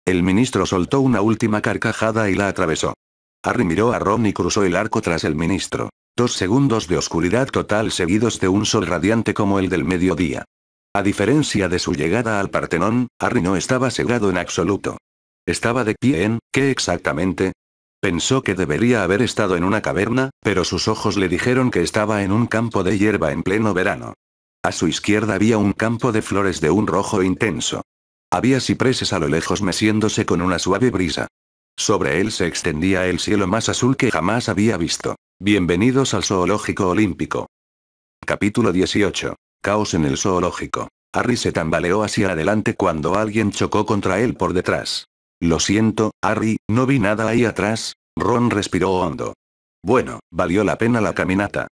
El ministro soltó una última carcajada y la atravesó. Harry miró a Ron y cruzó el arco tras el ministro. 2 segundos de oscuridad total seguidos de un sol radiante como el del mediodía. A diferencia de su llegada al Partenón, Harry no estaba cegado en absoluto. ¿Estaba de pie en qué exactamente? Pensó que debería haber estado en una caverna, pero sus ojos le dijeron que estaba en un campo de hierba en pleno verano. A su izquierda había un campo de flores de un rojo intenso. Había cipreses a lo lejos meciéndose con una suave brisa. Sobre él se extendía el cielo más azul que jamás había visto. Bienvenidos al Zoológico Olímpico. Capítulo 18. Caos en el zoológico. Harry se tambaleó hacia adelante cuando alguien chocó contra él por detrás. Lo siento, Harry, no vi nada ahí atrás. Ron respiró hondo. Bueno, valió la pena la caminata.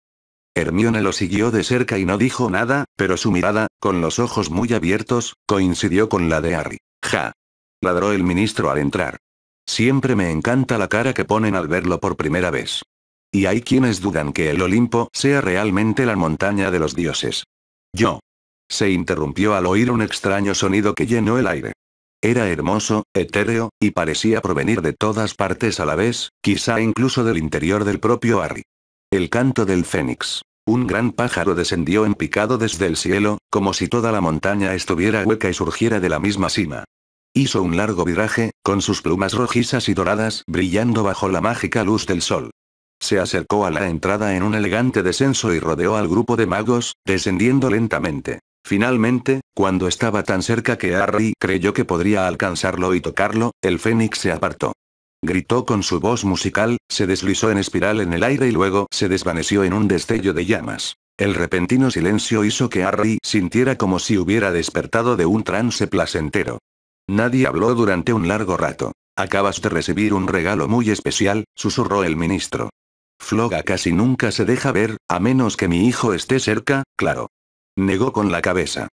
Hermione lo siguió de cerca y no dijo nada, pero su mirada, con los ojos muy abiertos, coincidió con la de Harry. ¡Ja! Ladró el ministro al entrar. Siempre me encanta la cara que ponen al verlo por primera vez. Y hay quienes dudan que el Olimpo sea realmente la montaña de los dioses. Yo. Se interrumpió al oír un extraño sonido que llenó el aire. Era hermoso, etéreo, y parecía provenir de todas partes a la vez, quizá incluso del interior del propio Harry. El canto del fénix. Un gran pájaro descendió en picado desde el cielo, como si toda la montaña estuviera hueca y surgiera de la misma cima. Hizo un largo viraje, con sus plumas rojizas y doradas brillando bajo la mágica luz del sol. Se acercó a la entrada en un elegante descenso y rodeó al grupo de magos, descendiendo lentamente. Finalmente, cuando estaba tan cerca que Harry creyó que podría alcanzarlo y tocarlo, el fénix se apartó. Gritó con su voz musical, se deslizó en espiral en el aire y luego se desvaneció en un destello de llamas. El repentino silencio hizo que Harry sintiera como si hubiera despertado de un trance placentero. Nadie habló durante un largo rato. Acabas de recibir un regalo muy especial, susurró el ministro. Floga casi nunca se deja ver, a menos que mi hijo esté cerca, claro. Negó con la cabeza.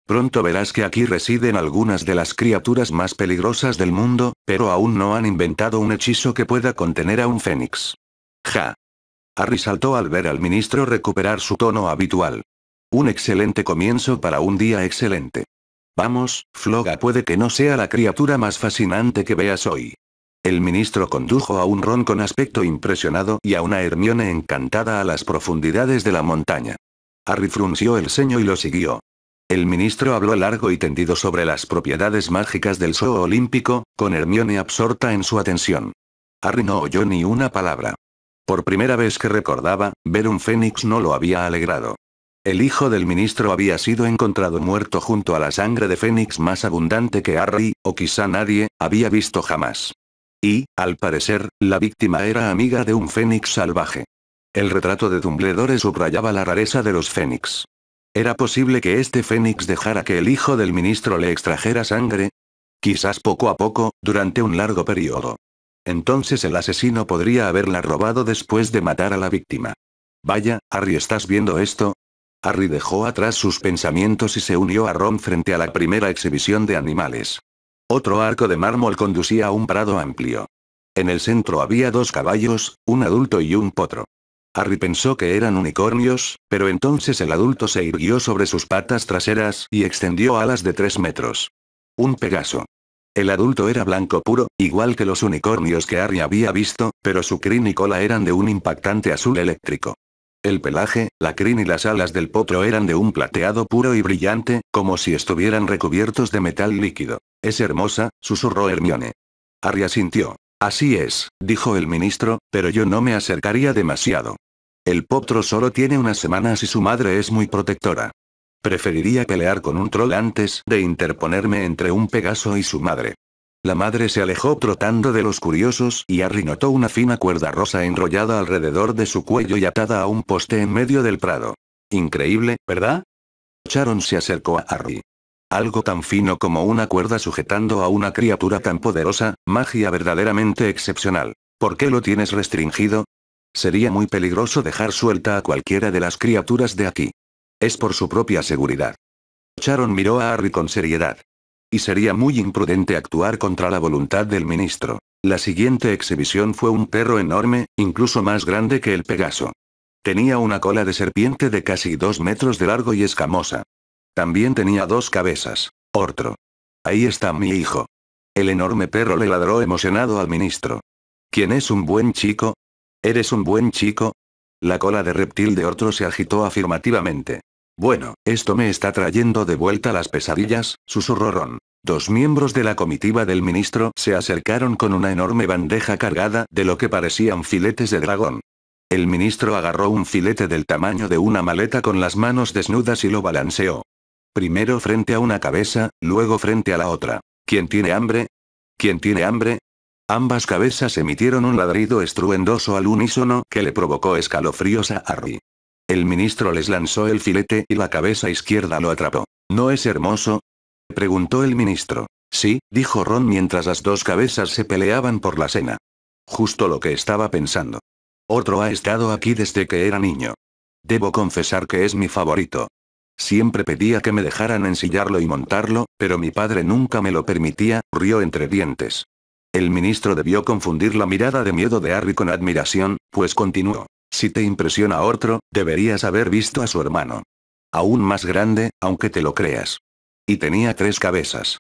Pronto verás que aquí residen algunas de las criaturas más peligrosas del mundo, pero aún no han inventado un hechizo que pueda contener a un fénix. Ja. Harry saltó al ver al ministro recuperar su tono habitual. Un excelente comienzo para un día excelente. Vamos, Floga puede que no sea la criatura más fascinante que veas hoy. El ministro condujo a un Ron con aspecto impresionado y a una Hermione encantada a las profundidades de la montaña. Harry frunció el ceño y lo siguió. El ministro habló largo y tendido sobre las propiedades mágicas del zoo olímpico, con Hermione absorta en su atención. Harry no oyó ni una palabra. Por primera vez que recordaba, ver un fénix no lo había alegrado. El hijo del ministro había sido encontrado muerto junto a la sangre de fénix más abundante que Harry, o quizá nadie, había visto jamás. Y, al parecer, la víctima era amiga de un fénix salvaje. El retrato de Dumbledore subrayaba la rareza de los fénix. ¿Era posible que este fénix dejara que el hijo del ministro le extrajera sangre? Quizás poco a poco, durante un largo periodo. Entonces el asesino podría haberla robado después de matar a la víctima. Vaya, Harry, ¿estás viendo esto? Harry dejó atrás sus pensamientos y se unió a Ron frente a la primera exhibición de animales. Otro arco de mármol conducía a un prado amplio. En el centro había 2 caballos, un adulto y un potro. Harry pensó que eran unicornios, pero entonces el adulto se irguió sobre sus patas traseras y extendió alas de 3 metros. Un Pegaso. El adulto era blanco puro, igual que los unicornios que Harry había visto, pero su crin y cola eran de un impactante azul eléctrico. El pelaje, la crin y las alas del potro eran de un plateado puro y brillante, como si estuvieran recubiertos de metal líquido. «Es hermosa», susurró Hermione. Harry asintió. «Así es», dijo el ministro, «pero yo no me acercaría demasiado. El potro solo tiene unas semanas y su madre es muy protectora. Preferiría pelear con un troll antes de interponerme entre un Pegaso y su madre». La madre se alejó trotando de los curiosos y Harry notó una fina cuerda rosa enrollada alrededor de su cuello y atada a un poste en medio del prado. Increíble, ¿verdad? Sharon se acercó a Harry. Algo tan fino como una cuerda sujetando a una criatura tan poderosa, magia verdaderamente excepcional. ¿Por qué lo tienes restringido? Sería muy peligroso dejar suelta a cualquiera de las criaturas de aquí. Es por su propia seguridad. Sharon miró a Harry con seriedad. Y sería muy imprudente actuar contra la voluntad del ministro. La siguiente exhibición fue un perro enorme, incluso más grande que el Pegaso. Tenía una cola de serpiente de casi 2 metros de largo y escamosa. También tenía 2 cabezas. Otro. Ahí está mi hijo. El enorme perro le ladró emocionado al ministro. ¿Quién es un buen chico? ¿Eres un buen chico? La cola de reptil de otro se agitó afirmativamente. Bueno, esto me está trayendo de vuelta las pesadillas, susurró Ron. Dos miembros de la comitiva del ministro se acercaron con una enorme bandeja cargada de lo que parecían filetes de dragón. El ministro agarró un filete del tamaño de una maleta con las manos desnudas y lo balanceó. Primero frente a una cabeza, luego frente a la otra. ¿Quién tiene hambre? ¿Quién tiene hambre? Ambas cabezas emitieron un ladrido estruendoso al unísono que le provocó escalofríos a Harry. El ministro les lanzó el filete y la cabeza izquierda lo atrapó. ¿No es hermoso?, preguntó el ministro. Sí, dijo Ron mientras las dos cabezas se peleaban por la cena. Justo lo que estaba pensando. Otro ha estado aquí desde que era niño. Debo confesar que es mi favorito. Siempre pedía que me dejaran ensillarlo y montarlo, pero mi padre nunca me lo permitía, rió entre dientes. El ministro debió confundir la mirada de miedo de Harry con admiración, pues continuó. Si te impresiona otro, deberías haber visto a su hermano. Aún más grande, aunque te lo creas. Y tenía 3 cabezas.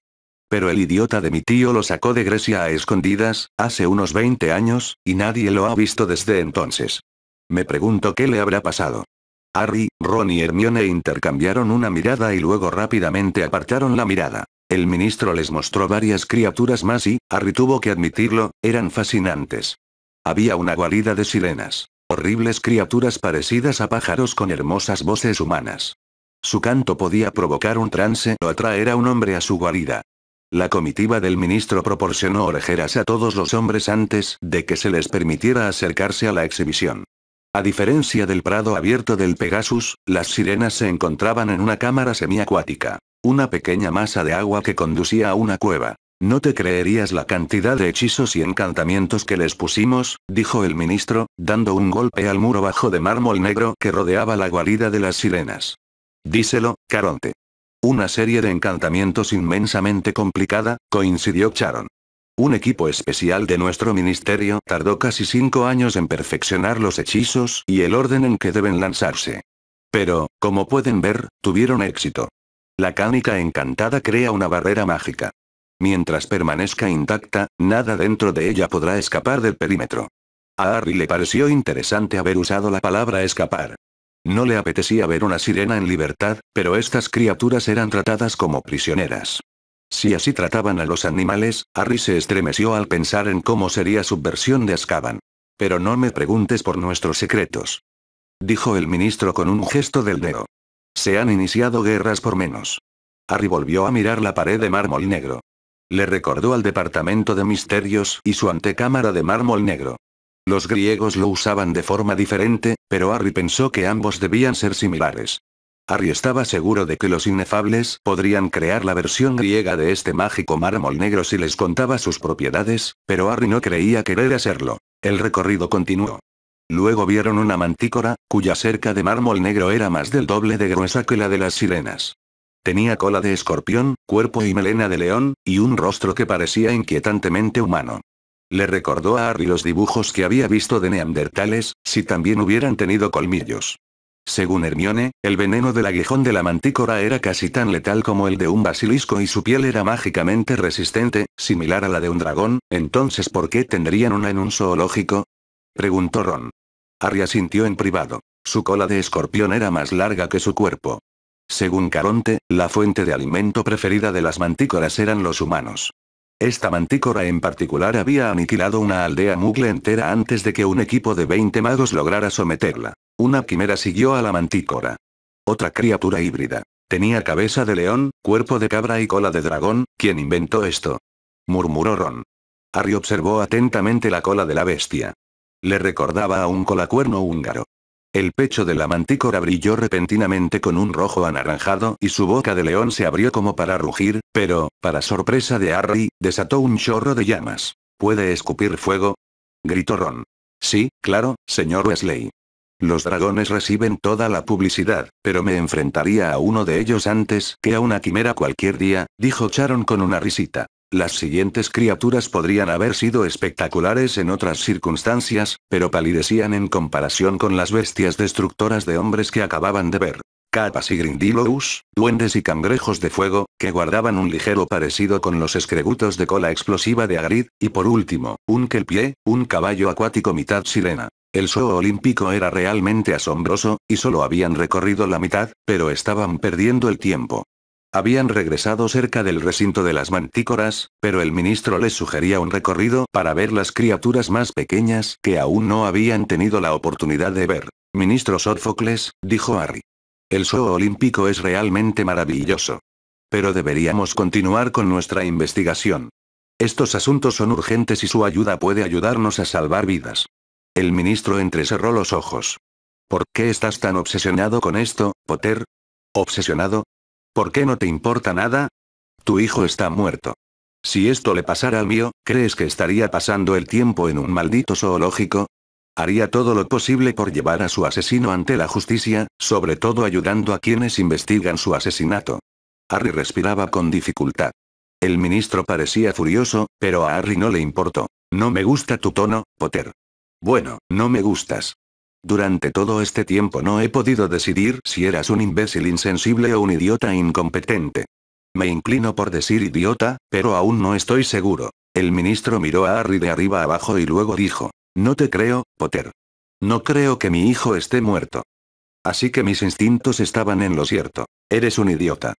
Pero el idiota de mi tío lo sacó de Grecia a escondidas, hace unos 20 años, y nadie lo ha visto desde entonces. Me pregunto qué le habrá pasado. Harry, Ron y Hermione intercambiaron una mirada y luego rápidamente apartaron la mirada. El ministro les mostró varias criaturas más y, Harry tuvo que admitirlo, eran fascinantes. Había una guarida de sirenas. Horribles criaturas parecidas a pájaros con hermosas voces humanas. Su canto podía provocar un trance o atraer a un hombre a su guarida. La comitiva del ministro proporcionó orejeras a todos los hombres antes de que se les permitiera acercarse a la exhibición. A diferencia del prado abierto del Pegasus, las sirenas se encontraban en una cámara semiacuática. Una pequeña masa de agua que conducía a una cueva. No te creerías la cantidad de hechizos y encantamientos que les pusimos, dijo el ministro, dando un golpe al muro bajo de mármol negro que rodeaba la guarida de las sirenas. Díselo, Caronte. Una serie de encantamientos inmensamente complicada, coincidió Sharon. Un equipo especial de nuestro ministerio tardó casi 5 años en perfeccionar los hechizos y el orden en que deben lanzarse. Pero, como pueden ver, tuvieron éxito. La cánica encantada crea una barrera mágica. Mientras permanezca intacta, nada dentro de ella podrá escapar del perímetro. A Harry le pareció interesante haber usado la palabra escapar. No le apetecía ver una sirena en libertad, pero estas criaturas eran tratadas como prisioneras. Si así trataban a los animales, Harry se estremeció al pensar en cómo sería su versión de Azkaban. Pero no me preguntes por nuestros secretos, dijo el ministro con un gesto del dedo. Se han iniciado guerras por menos. Harry volvió a mirar la pared de mármol negro. Le recordó al departamento de misterios y su antecámara de mármol negro. Los griegos lo usaban de forma diferente, pero Harry pensó que ambos debían ser similares. Harry estaba seguro de que los inefables podrían crear la versión griega de este mágico mármol negro si les contaba sus propiedades, pero Harry no creía querer hacerlo. El recorrido continuó. Luego vieron una mantícora, cuya cerca de mármol negro era más del doble de gruesa que la de las sirenas. Tenía cola de escorpión, cuerpo y melena de león, y un rostro que parecía inquietantemente humano. Le recordó a Harry los dibujos que había visto de neandertales, si también hubieran tenido colmillos. Según Hermione, el veneno del aguijón de la mantícora era casi tan letal como el de un basilisco y su piel era mágicamente resistente, similar a la de un dragón. Entonces, ¿por qué tendrían una en un zoológico?, preguntó Ron. Harry asintió en privado. Su cola de escorpión era más larga que su cuerpo. Según Caronte, la fuente de alimento preferida de las mantícoras eran los humanos. Esta mantícora en particular había aniquilado una aldea mugle entera antes de que un equipo de 20 magos lograra someterla. Una quimera siguió a la mantícora. Otra criatura híbrida. Tenía cabeza de león, cuerpo de cabra y cola de dragón. ¿Quién inventó esto?, murmuró Ron. Harry observó atentamente la cola de la bestia. Le recordaba a un colacuerno húngaro. El pecho de la mantícora brilló repentinamente con un rojo anaranjado y su boca de león se abrió como para rugir, pero, para sorpresa de Harry, desató un chorro de llamas. ¿Puede escupir fuego?, gritó Ron. Sí, claro, señor Weasley. Los dragones reciben toda la publicidad, pero me enfrentaría a uno de ellos antes que a una quimera cualquier día, dijo Sharon con una risita. Las siguientes criaturas podrían haber sido espectaculares en otras circunstancias, pero palidecían en comparación con las bestias destructoras de hombres que acababan de ver. Capas y Grindylows, duendes y cangrejos de fuego, que guardaban un ligero parecido con los escrebutos de cola explosiva de Hagrid, y por último, un kelpie, un caballo acuático mitad sirena. El show olímpico era realmente asombroso, y solo habían recorrido la mitad, pero estaban perdiendo el tiempo. Habían regresado cerca del recinto de las mantícoras, pero el ministro les sugería un recorrido para ver las criaturas más pequeñas que aún no habían tenido la oportunidad de ver. Ministro Sófocles, dijo Harry. El show olímpico es realmente maravilloso. Pero deberíamos continuar con nuestra investigación. Estos asuntos son urgentes y su ayuda puede ayudarnos a salvar vidas. El ministro entrecerró los ojos. ¿Por qué estás tan obsesionado con esto, Potter? ¿Obsesionado? ¿Por qué no te importa nada? Tu hijo está muerto. Si esto le pasara al mío, ¿crees que estaría pasando el tiempo en un maldito zoológico? Haría todo lo posible por llevar a su asesino ante la justicia, sobre todo ayudando a quienes investigan su asesinato. Harry respiraba con dificultad. El ministro parecía furioso, pero a Harry no le importó. No me gusta tu tono, Potter. Bueno, no me gustas. Durante todo este tiempo no he podido decidir si eras un imbécil insensible o un idiota incompetente. Me inclino por decir idiota, pero aún no estoy seguro. El ministro miró a Harry de arriba abajo y luego dijo. No te creo, Potter. No creo que mi hijo esté muerto. Así que mis instintos estaban en lo cierto. Eres un idiota.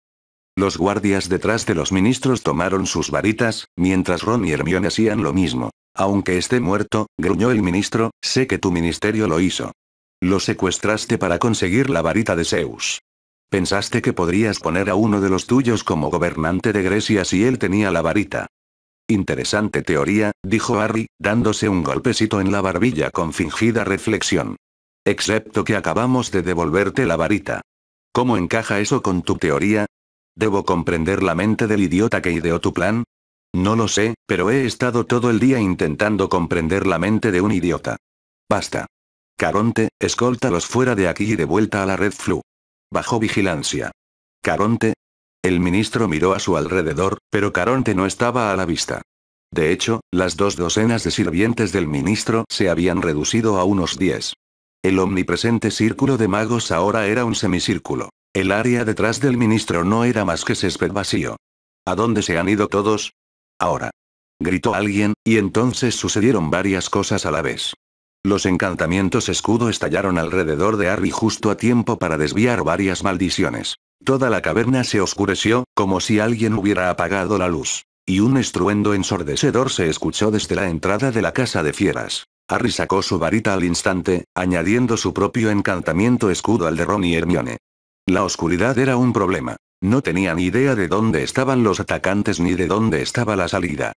Los guardias detrás de los ministros tomaron sus varitas, mientras Ron y Hermione hacían lo mismo. Aunque esté muerto, gruñó el ministro, sé que tu ministerio lo hizo. Lo secuestraste para conseguir la varita de Zeus. Pensaste que podrías poner a uno de los tuyos como gobernante de Grecia si él tenía la varita. Interesante teoría, dijo Harry, dándose un golpecito en la barbilla con fingida reflexión. Excepto que acabamos de devolverte la varita. ¿Cómo encaja eso con tu teoría? ¿Debo comprender la mente del idiota que ideó tu plan? No lo sé, pero he estado todo el día intentando comprender la mente de un idiota. Basta. Caronte, escóltalos fuera de aquí y de vuelta a la Red Flu. Bajo vigilancia. Caronte. El ministro miró a su alrededor, pero Caronte no estaba a la vista. De hecho, las 2 docenas de sirvientes del ministro se habían reducido a unos 10. El omnipresente círculo de magos ahora era un semicírculo. El área detrás del ministro no era más que césped vacío. ¿A dónde se han ido todos? Ahora. Gritó alguien, y entonces sucedieron varias cosas a la vez. Los encantamientos escudo estallaron alrededor de Harry justo a tiempo para desviar varias maldiciones. Toda la caverna se oscureció, como si alguien hubiera apagado la luz. Y un estruendo ensordecedor se escuchó desde la entrada de la casa de fieras. Harry sacó su varita al instante, añadiendo su propio encantamiento escudo al de Ron y Hermione. La oscuridad era un problema. No tenía ni idea de dónde estaban los atacantes ni de dónde estaba la salida.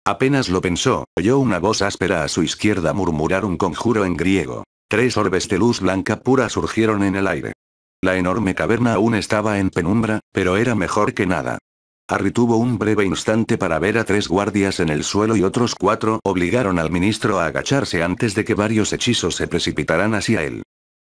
Apenas lo pensó, oyó una voz áspera a su izquierda murmurar un conjuro en griego. 3 orbes de luz blanca pura surgieron en el aire. La enorme caverna aún estaba en penumbra, pero era mejor que nada. Harry tuvo un breve instante para ver a 3 guardias en el suelo y otros 4 obligaron al ministro a agacharse antes de que varios hechizos se precipitaran hacia él.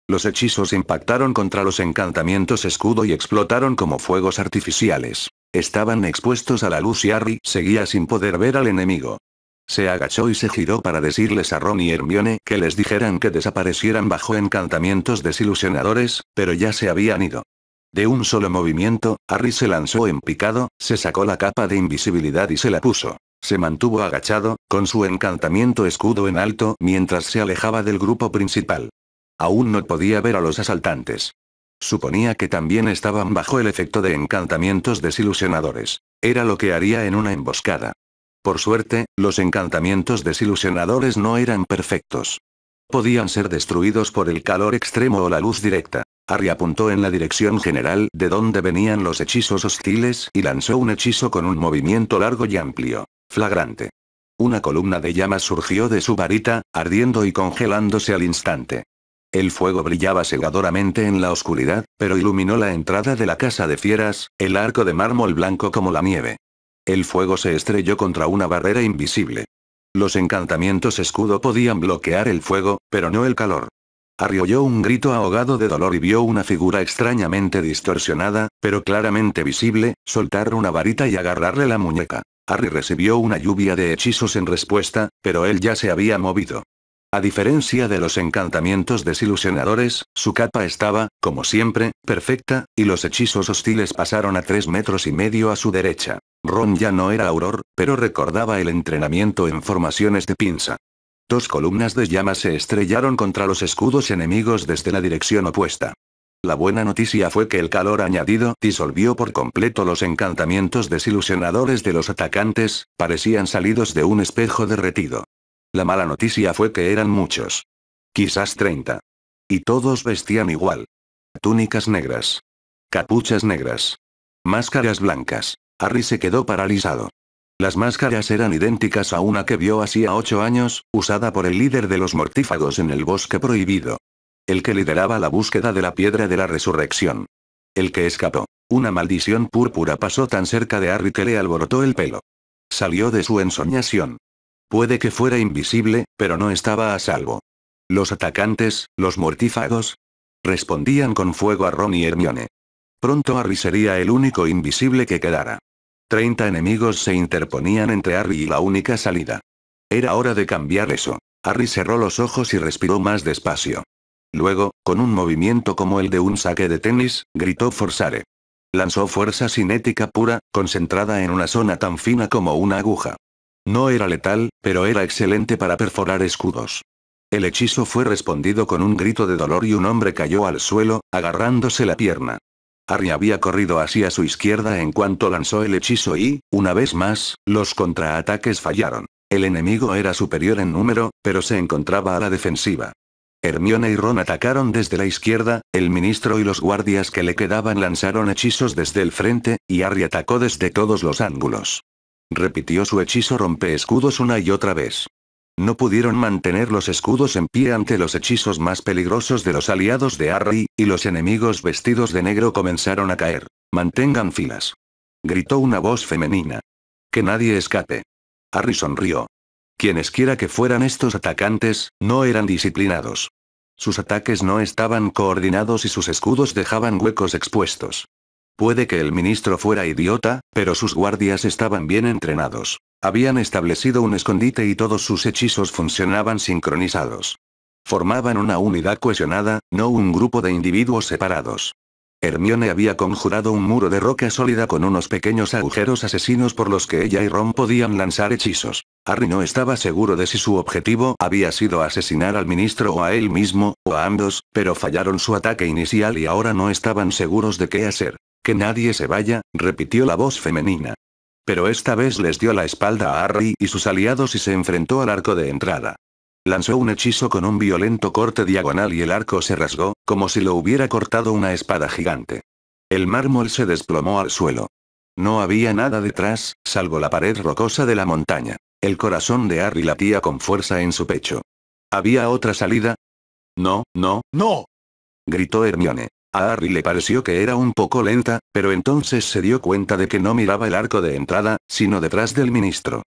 Los hechizos impactaron contra los encantamientos escudo y explotaron como fuegos artificiales. Estaban expuestos a la luz y Harry seguía sin poder ver al enemigo. Se agachó y se giró para decirles a Ron y Hermione que les dijeran que desaparecieran bajo encantamientos desilusionadores, pero ya se habían ido. De un solo movimiento, Harry se lanzó en picado, se sacó la capa de invisibilidad y se la puso. Se mantuvo agachado, con su encantamiento escudo en alto mientras se alejaba del grupo principal. Aún no podía ver a los asaltantes. Suponía que también estaban bajo el efecto de encantamientos desilusionadores. Era lo que haría en una emboscada. Por suerte, los encantamientos desilusionadores no eran perfectos. Podían ser destruidos por el calor extremo o la luz directa. Harry apuntó en la dirección general de donde venían los hechizos hostiles y lanzó un hechizo con un movimiento largo y amplio. Flagrante. Una columna de llamas surgió de su varita, ardiendo y congelándose al instante. El fuego brillaba cegadoramente en la oscuridad, pero iluminó la entrada de la casa de fieras, el arco de mármol blanco como la nieve. El fuego se estrelló contra una barrera invisible. Los encantamientos escudo podían bloquear el fuego, pero no el calor. Harry oyó un grito ahogado de dolor y vio una figura extrañamente distorsionada, pero claramente visible, soltar una varita y agarrarle la muñeca. Harry recibió una lluvia de hechizos en respuesta, pero él ya se había movido. A diferencia de los encantamientos desilusionadores, su capa estaba, como siempre, perfecta, y los hechizos hostiles pasaron a 3,5 metros a su derecha. Ron ya no era Auror, pero recordaba el entrenamiento en formaciones de pinza. 2 columnas de llamas se estrellaron contra los escudos enemigos desde la dirección opuesta. La buena noticia fue que el calor añadido disolvió por completo los encantamientos desilusionadores de los atacantes, parecían salidos de un espejo derretido. La mala noticia fue que eran muchos. Quizás 30. Y todos vestían igual. Túnicas negras. Capuchas negras. Máscaras blancas. Harry se quedó paralizado. Las máscaras eran idénticas a una que vio hacía 8 años, usada por el líder de los mortífagos en el bosque prohibido. El que lideraba la búsqueda de la piedra de la resurrección. El que escapó. Una maldición púrpura pasó tan cerca de Harry que le alborotó el pelo. Salió de su ensoñación. Puede que fuera invisible, pero no estaba a salvo. Los atacantes, los mortífagos, respondían con fuego a Ron y Hermione. Pronto Harry sería el único invisible que quedara. 30 enemigos se interponían entre Harry y la única salida. Era hora de cambiar eso. Harry cerró los ojos y respiró más despacio. Luego, con un movimiento como el de un saque de tenis, gritó Forzare. Lanzó fuerza cinética pura, concentrada en una zona tan fina como una aguja. No era letal, pero era excelente para perforar escudos. El hechizo fue respondido con un grito de dolor y un hombre cayó al suelo, agarrándose la pierna. Harry había corrido hacia su izquierda en cuanto lanzó el hechizo y, una vez más, los contraataques fallaron. El enemigo era superior en número, pero se encontraba a la defensiva. Hermione y Ron atacaron desde la izquierda, el ministro y los guardias que le quedaban lanzaron hechizos desde el frente, y Harry atacó desde todos los ángulos. Repitió su hechizo rompeescudos una y otra vez. No pudieron mantener los escudos en pie ante los hechizos más peligrosos de los aliados de Harry, y los enemigos vestidos de negro comenzaron a caer. «Mantengan filas», gritó una voz femenina. «Que nadie escape». Harry sonrió. Quienesquiera que fueran estos atacantes, no eran disciplinados. Sus ataques no estaban coordinados y sus escudos dejaban huecos expuestos. Puede que el ministro fuera idiota, pero sus guardias estaban bien entrenados. Habían establecido un escondite y todos sus hechizos funcionaban sincronizados. Formaban una unidad cohesionada, no un grupo de individuos separados. Hermione había conjurado un muro de roca sólida con unos pequeños agujeros asesinos por los que ella y Ron podían lanzar hechizos. Harry no estaba seguro de si su objetivo había sido asesinar al ministro o a él mismo, o a ambos, pero fallaron su ataque inicial y ahora no estaban seguros de qué hacer. «Que nadie se vaya», repitió la voz femenina. Pero esta vez les dio la espalda a Harry y sus aliados y se enfrentó al arco de entrada. Lanzó un hechizo con un violento corte diagonal y el arco se rasgó, como si lo hubiera cortado una espada gigante. El mármol se desplomó al suelo. No había nada detrás, salvo la pared rocosa de la montaña. El corazón de Harry latía con fuerza en su pecho. ¿Había otra salida? «No, no, no», gritó Hermione. A Harry le pareció que era un poco lenta, pero entonces se dio cuenta de que no miraba el arco de entrada, sino detrás del ministro.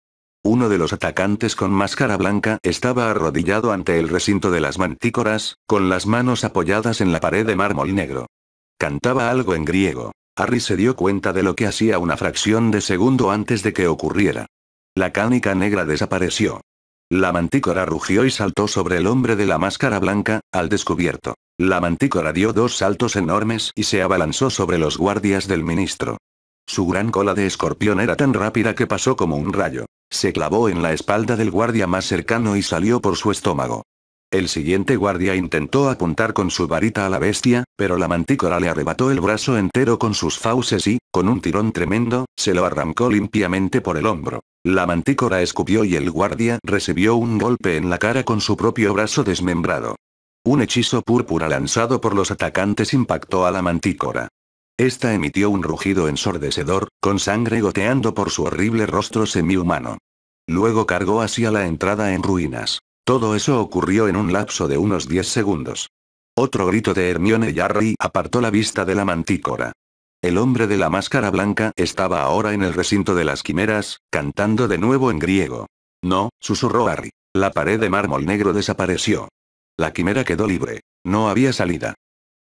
Uno de los atacantes con máscara blanca estaba arrodillado ante el recinto de las mantícoras, con las manos apoyadas en la pared de mármol negro. Cantaba algo en griego. Harry se dio cuenta de lo que hacía una fracción de segundo antes de que ocurriera. La cánica negra desapareció. La mantícora rugió y saltó sobre el hombre de la máscara blanca, al descubierto. La mantícora dio 2 saltos enormes y se abalanzó sobre los guardias del ministro. Su gran cola de escorpión era tan rápida que pasó como un rayo. Se clavó en la espalda del guardia más cercano y salió por su estómago. El siguiente guardia intentó apuntar con su varita a la bestia, pero la mantícora le arrebató el brazo entero con sus fauces y, con un tirón tremendo, se lo arrancó limpiamente por el hombro. La mantícora escupió y el guardia recibió un golpe en la cara con su propio brazo desmembrado. Un hechizo púrpura lanzado por los atacantes impactó a la mantícora. Esta emitió un rugido ensordecedor, con sangre goteando por su horrible rostro semihumano. Luego cargó hacia la entrada en ruinas. Todo eso ocurrió en un lapso de unos 10 segundos. Otro grito de Hermione y Harry apartó la vista de la mantícora. El hombre de la máscara blanca estaba ahora en el recinto de las quimeras, cantando de nuevo en griego. «No», susurró Harry. La pared de mármol negro desapareció. La quimera quedó libre. No había salida.